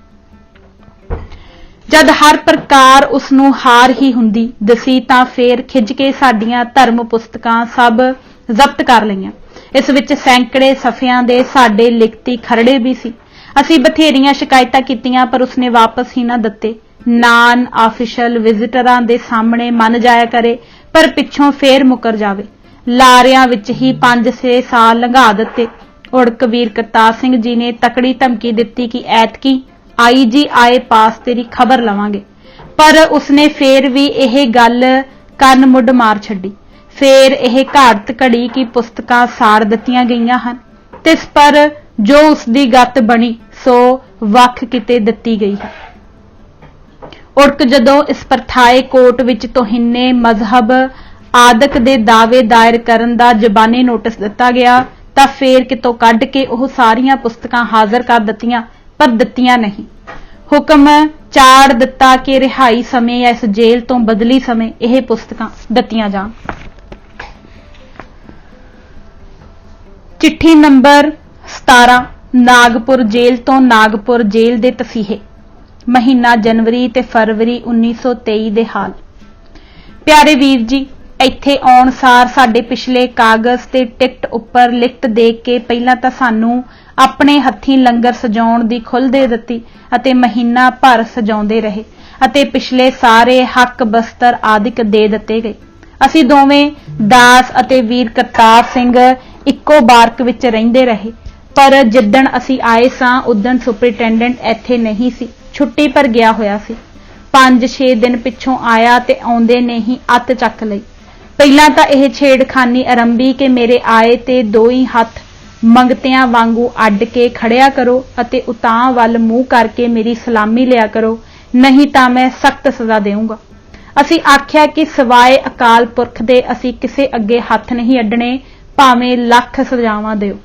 जद हर प्रकार उसनूं हार ही हुंदी दसी तां फेर खिज के साडीआं धर्म पुस्तकां सब ਜ਼ਬਤ कर लईआं। इस विच सैकड़े सफ़ियां दे साडे लिखती खरड़े भी सी। असीं बथेरियां शिकायतां कीतियां पर उसने वापस ही ना दित्ते। नान ऑफिशियल विजिटरां दे सामने मन जाया करे पर पिछों फेर मुकर जावे। लारियां विच ही 5-6 साल लंघा दित्ते। उड़क वीर करतार सिंह जी ने तकड़ी धमकी दित्ती कि ऐतकी आई जी आए पास तेरी खबर लवांगे, पर उसने फेर भी यह गल कंन मुड मार छड्डी। फेर यह घाड़त घड़ी कि पुस्तकां साड़ दित्तियां गईयां हन, तिस पर जो उसदी गत बनी सो वख किते दित्ती गई है। उड़क जदों इस परथाए कोर्ट विच तोहिने मजहब आदक दे दावे दायर करन दा जबानी नोटिस दिता गया तां फेर कितों कढ के ओह सारियां पुस्तकां हाज़र कर दित्तियां, पर दित्तियां नहीं। हुक्म चाड़ दिता कि रिहाई समय या इस जेल तो बदली समय यह पुस्तकां दित्तियां जाण। चिट्ठी नंबर 17 नागपुर जेल तो नागपुर जेल दे तसीहे, महीना जनवरी ते फरवरी 1923 दे हाल। प्यारे वीर जी, ਇੱਥੇ ਆਉਣ ਸਾਰ ਸਾਡੇ ਪਿਛਲੇ ਕਾਗਜ਼ ਤੇ ਟਿਕਟ ਉੱਪਰ ਲਿਖਤ ਦੇਖ ਕੇ ਪਹਿਲਾਂ ਤਾਂ ਸਾਨੂੰ ਆਪਣੇ ਹੱਥੀਂ ਲੰਗਰ ਸਜਾਉਣ ਦੀ ਖੁੱਲ੍ਹ ਦੇ ਦਿੱਤੀ ਅਤੇ ਮਹੀਨਾ ਭਰ ਸਜਾਉਂਦੇ ਰਹੇ ਅਤੇ ਪਿਛਲੇ ਸਾਰੇ ਹੱਕ ਬਸਤਰ ਆਦਿਕ ਦੇ ਦਿੱਤੇ ਗਏ। ਅਸੀਂ ਦੋਵੇਂ ਦਾਸ ਅਤੇ ਵੀਰ ਕਰਤਾਰ ਸਿੰਘ ਇੱਕੋ ਬਾਰਕ ਵਿੱਚ ਰਹਿੰਦੇ ਰਹੇ, ਪਰ ਜਿੱਦਣ ਅਸੀਂ ਆਏ ਸਾਂ ਉਦਣ ਸੁਪਰਿੰਟੈਂਡੈਂਟ ਇੱਥੇ ਨਹੀਂ ਸੀ, ਛੁੱਟੀ ਪਰ ਗਿਆ ਹੋਇਆ ਸੀ। 5-6 ਦਿਨ ਪਿੱਛੋਂ ਆਇਆ ਤੇ ਆਉਂਦੇ ਨੇ ਹੀ ਅੱਤ ਚੱਕ ਲਈ। ਪਹਿਲਾਂ ਤਾਂ ਇਹ ਛੇੜਖਾਨੀ ਆਰੰਭੀ ਕਿ ਮੇਰੇ ਆਏ ਤੇ ਦੋ ਹੀ ਹੱਥ ਮੰਗਤਿਆਂ ਵਾਂਗੂ ਅੱਡ ਕੇ ਖੜਿਆ ਕਰੋ ਅਤੇ ਉਤਾਂਹ ਵੱਲ ਮੂੰਹ ਕਰਕੇ ਮੇਰੀ ਸਲਾਮੀ ਲਿਆ ਕਰੋ, ਨਹੀਂ ਤਾਂ ਮੈਂ ਸਖਤ ਸਜ਼ਾ ਦੇਵਾਂਗਾ। ਅਸੀਂ ਆਖਿਆ ਕਿ ਸਿਵਾਏ ਅਕਾਲ ਪੁਰਖ ਦੇ ਅਸੀਂ ਕਿਸੇ ਅੱਗੇ ਹੱਥ ਨਹੀਂ ਅੱਡਣੇ, ਭਾਵੇਂ ਲੱਖ ਸਜ਼ਾਵਾਂ ਦਿਓ।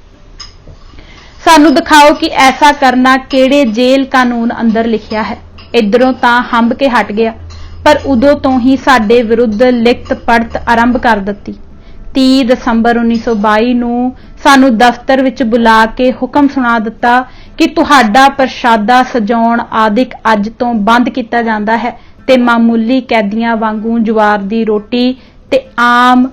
ਸਾਨੂੰ ਦਿਖਾਓ ਕਿ ਐਸਾ ਕਰਨਾ ਕਿਹੜੇ ਜੇਲ੍ਹ ਕਾਨੂੰਨ ਅੰਦਰ ਲਿਖਿਆ ਹੈ। ਇਧਰੋਂ ਤਾਂ ਹੰਬ ਕੇ ਹਟ ਗਿਆ, ਪਰ ਉਦੋਂ ਤੋਂ ਹੀ ਸਾਡੇ ਵਿਰੁੱਧ ਲਿਖਤ ਪੜਤ ਆਰੰਭ ਕਰ ਦਿੱਤੀ। 30 ਦਸੰਬਰ 1922 ਨੂੰ ਸਾਨੂੰ ਦਫ਼ਤਰ ਵਿੱਚ ਬੁਲਾ ਕੇ ਹੁਕਮ ਸੁਣਾ ਦਿੱਤਾ ਕਿ ਤੁਹਾਡਾ ਪ੍ਰਸ਼ਾਦਾ ਸਜਾਉਣ ਆਦਿਕ ਅੱਜ ਤੋਂ ਬੰਦ ਕੀਤਾ ਜਾਂਦਾ ਹੈ ਤੇ ਮਾਮੂਲੀ ਕੈਦੀਆਂ ਵਾਂਗੂ ਜਵਾਰ ਦੀ ਰੋਟੀ ਤੇ ਆਮ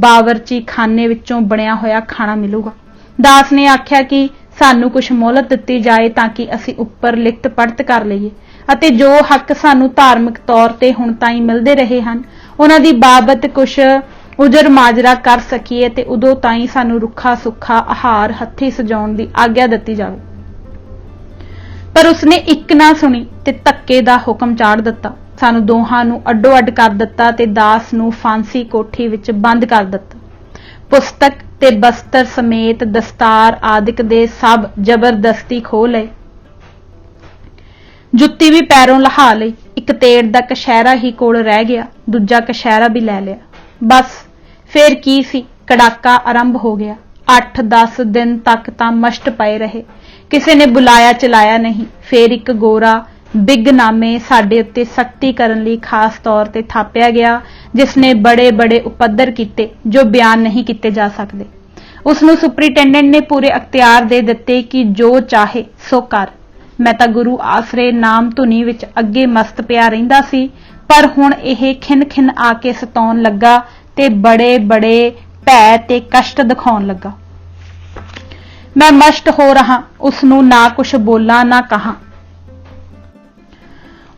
ਬਾਵਰਚੀ ਖਾਨੇ ਵਿੱਚੋਂ ਬਣਿਆ ਹੋਇਆ ਖਾਣਾ ਮਿਲੂਗਾ। ਦਾਸ ਨੇ ਆਖਿਆ ਕਿ ਸਾਨੂੰ ਕੁਝ ਮੋਹਲਤ ਦਿੱਤੀ ਜਾਏ ਤਾਂ ਕਿ ਅਸੀਂ ਉੱਪਰ ਲਿਖਤ ਪੜਤ ਕਰ ਲਈਏ ਅਤੇ ਜੋ ਹੱਕ ਸਾਨੂੰ ਧਾਰਮਿਕ ਤੌਰ ਤੇ ਹੁਣ ਤਾਈਂ ਮਿਲਦੇ ਰਹੇ ਹਨ ਉਹਨਾਂ ਦੀ ਬਾਬਤ ਕੁਝ ਉਜਰ ਮਾਜਰਾ ਕਰ ਸਕੀਏ ਤੇ ਉਦੋਂ ਤਾਈਂ ਸਾਨੂੰ ਰੁੱਖਾ ਸੁੱਖਾ ਆਹਾਰ ਹੱਥੀਂ ਸਜਾਉਣ ਦੀ ਆਗਿਆ ਦਿੱਤੀ ਜਾਵੇ। ਪਰ ਉਸਨੇ ਇੱਕ ਨਾ ਸੁਣੀ ਤੇ ਧੱਕੇ ਦਾ ਹੁਕਮ ਚਾੜ ਦਿੱਤਾ। ਸਾਨੂੰ ਦੋਹਾਂ ਨੂੰ ਅੱਡੋ ਅੱਡ ਕਰ ਦਿੱਤਾ ਤੇ ਦਾਸ ਨੂੰ ਫਾਂਸੀ ਕੋਠੀ ਵਿੱਚ ਬੰਦ ਕਰ ਦਿੱਤਾ। ਪੁਸਤਕ ਤੇ ਬਸਤਰ ਸਮੇਤ ਦਸਤਾਰ ਆਦਿਕ ਦੇ ਸਭ ਜ਼ਬਰਦਸਤੀ ਖੋਹ ਲਏ। ਜੁੱਤੀ ਵੀ ਪੈਰੋਂ ਲਹਾ ਲਈ। ਇੱਕ ਤੇੜ ਦਾ ਕਸ਼ਹਿਰਾ ਹੀ ਕੋਲ ਰਹਿ ਗਿਆ, ਦੂਜਾ ਕਸ਼ਹਿਰਾ ਵੀ ਲੈ ਲਿਆ। ਬਸ ਫੇਰ ਕੀ ਸੀ, ਕੜਾਕਾ ਆਰੰਭ ਹੋ ਗਿਆ। 8-10 ਦਿਨ ਤੱਕ ਤਾਂ ਮਸ਼ਟ ਪਏ ਰਹੇ, ਕਿਸੇ ਨੇ ਬੁਲਾਇਆ ਚਲਾਇਆ ਨਹੀਂ। ਫੇਰ ਇੱਕ ਗੋਰਾ ਬਿਗਨਾਮੇ ਸਾਡੇ ਉੱਤੇ ਸਖਤੀ ਕਰਨ ਲਈ ਖਾਸ ਤੌਰ ਤੇ ਥਾਪਿਆ ਗਿਆ, ਜਿਸ ਨੇ ਬੜੇ ਬੜੇ ਉਪੱਦਰ ਕੀਤੇ ਜੋ ਬਿਆਨ ਨਹੀਂ ਕੀਤੇ ਜਾ ਸਕਦੇ। ਉਸਨੂੰ ਸੁਪਰਿੰਟੈਂਡੈਂਟ ਨੇ ਪੂਰੇ ਅਖਤਿਆਰ ਦੇ ਦਿੱਤੇ ਕਿ ਜੋ ਚਾਹੇ ਸੋ ਕਰ। ਮੈਂ ਤਾਂ ਗੁਰੂ ਆਸਰੇ ਨਾਮ ਧੁਨੀ ਵਿੱਚ ਅੱਗੇ ਮਸਤ ਪਿਆ ਰਹਿੰਦਾ ਸੀ, ਪਰ ਹੁਣ ਇਹ ਖਿੰਨ ਖਿੰਨ ਆ ਕੇ ਸਤਾਉਣ ਲੱਗਾ ਤੇ ਬੜੇ ਬੜੇ ਭੈ ਤੇ ਕਸ਼ਟ ਦਿਖਾਉਣ ਲੱਗਾ। ਮੈਂ ਮਸ਼ਟ ਹੋ ਰਹਾ, ਉਸਨੂੰ ਨਾ ਕੁਛ ਬੋਲਾਂ ਨਾ ਕਹਾਂ।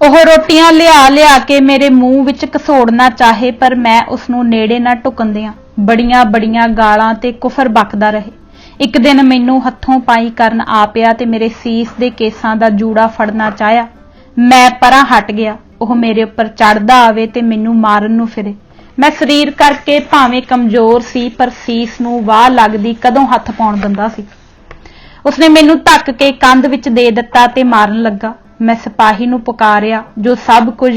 ਉਹ ਰੋਟੀਆਂ ਲਿਆ ਕੇ ਮੇਰੇ ਮੂੰਹ ਵਿੱਚ ਘਸੋੜਨਾ ਚਾਹੇ, ਪਰ ਮੈਂ ਉਸਨੂੰ ਨੇੜੇ ਨਾ ਢੁਕਣ ਦਿਆਂ। ਬੜੀਆਂ ਬੜੀਆਂ ਗਾਲਾਂ ਤੇ ਕੁਫਰ ਬਕਦਾ ਰਹੇ। ਇੱਕ ਦਿਨ ਮੈਨੂੰ ਹੱਥੋਂ ਪਾਈ ਕਰਨ ਆ ਪਿਆ ਤੇ ਮੇਰੇ ਸੀਸ ਦੇ ਕੇਸਾਂ ਦਾ ਜੂੜਾ ਫੜਨਾ ਚਾਹਿਆ। ਮੈਂ ਪਰਾਂ ਹਟ ਗਿਆ। ਉਹ ਮੇਰੇ ਉੱਪਰ ਚੜਦਾ ਆਵੇ ਤੇ ਮੈਨੂੰ ਮਾਰਨ ਨੂੰ ਫਿਰੇ। ਮੈਂ ਸਰੀਰ ਕਰਕੇ ਭਾਵੇਂ ਕਮਜ਼ੋਰ ਸੀ, ਪਰ ਸੀਸ ਨੂੰ ਵਾਹ ਲੱਗਦੀ ਕਦੋਂ ਹੱਥ ਪਾਉਣ ਦਿੰਦਾ ਸੀ। ਉਸਨੇ ਮੈਨੂੰ ਧੱਕ ਕੇ ਕੰਧ ਵਿੱਚ ਦੇ ਦਿੱਤਾ ਤੇ ਮਾਰਨ ਲੱਗਾ। मैं सिपाही नूं पुकारिया जो सब कुछ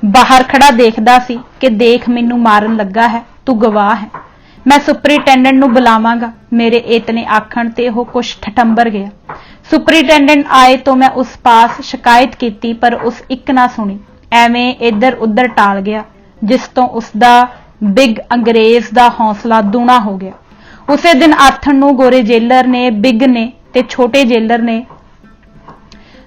बाहर खड़ा देखदा सी कि देख मैनू मारन लगा है, तू गवाह है। मैं सुपरिटेंडेंट नूं बुलावांगा। मेरे इतने आखण ते ओह कुछ ठठंबर गया। सुपरिटेंडेंट आए तो मैं उस पास शिकायत की पर उस एक ना सुनी, एवें इधर उधर टाल गया, जिस तो उसका बिग अंग्रेज का हौसला दूना हो गया। उसे दिन आथण नूं गोरे जेलर ने, बिग ने ते छोटे जेलर ने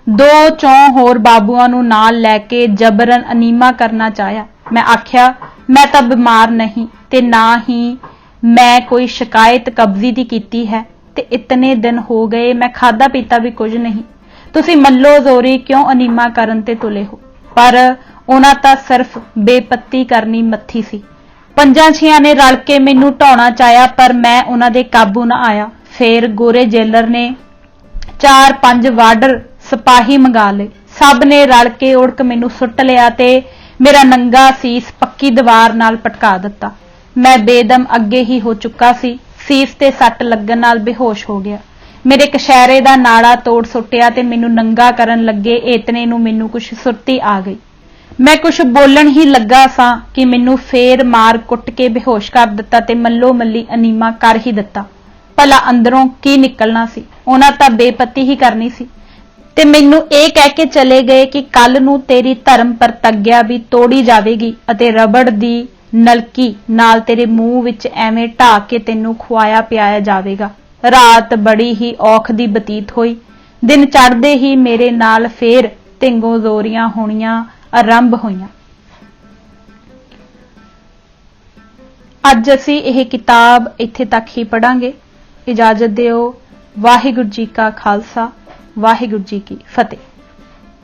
2-4 होर बाबूआं नूं नाल लैके जबरन अनीमा करना चाहया। मैं आख्या मैं तां बीमार नहीं ते ना ही मैं कोई शिकायत कब्जी दी कीती है ते इतने दिन हो गए मैं खादा पीता भी कुछ नहीं। तुसी मल्लो जोरी क्यों अनीमा करन ते तुले हो? पर उन्हां तां सिर्फ बेपत्ती करनी मत्थी सी। 5-6 ने रल के मैनू ढाउणा चाहया पर मैं उन्हां दे काबू ना आया। फिर गोरे जेलर ने 4-5 वार्डर सिपाही मंगा ले, सब ने रल के उड़क मैनू सुट लिया ते मेरा नंगा सीस पक्की दीवार नाल पटका दिता। मैं बेदम अगे ही हो चुका सी। सीस ते सट लगन नाल बेहोश हो गया। मेरे कशहरे दा नाड़ा तोड़ सुटिया ते मैनू नंगा करन लगे। इतने नूं मैनू कुछ सुरती आ गई। मैं कुछ बोलन ही लगा सां कि मैनू फेर मार कुट के बेहोश कर दिता ते मल्लो मल्ली अनीमा कर ही दिता। भला अंदरों की निकलना सी? उन्हां तां बेपत्ती ही करनी सी ते मैनू ये कह के चले गए कि कल नूं तेरी धर्म प्रतिज्ञा भी तोड़ी जावेगी अते रबड़ दी नलकी नाल तेरे मूंह विच एवें ढा के तैनू खुआया पियाया जावेगा। रात बड़ी ही औख दी बतीत होई। दिन चढ़दे ही मेरे नाल फेर धिंगो जोरियां होणियां आरंभ होईयां। अज असीं यह किताब इत्थे तक ही पढ़ांगे। इजाजत दिओ। वाहिगुरू जी का खालसा, वाहिगुरू जी की फतेह।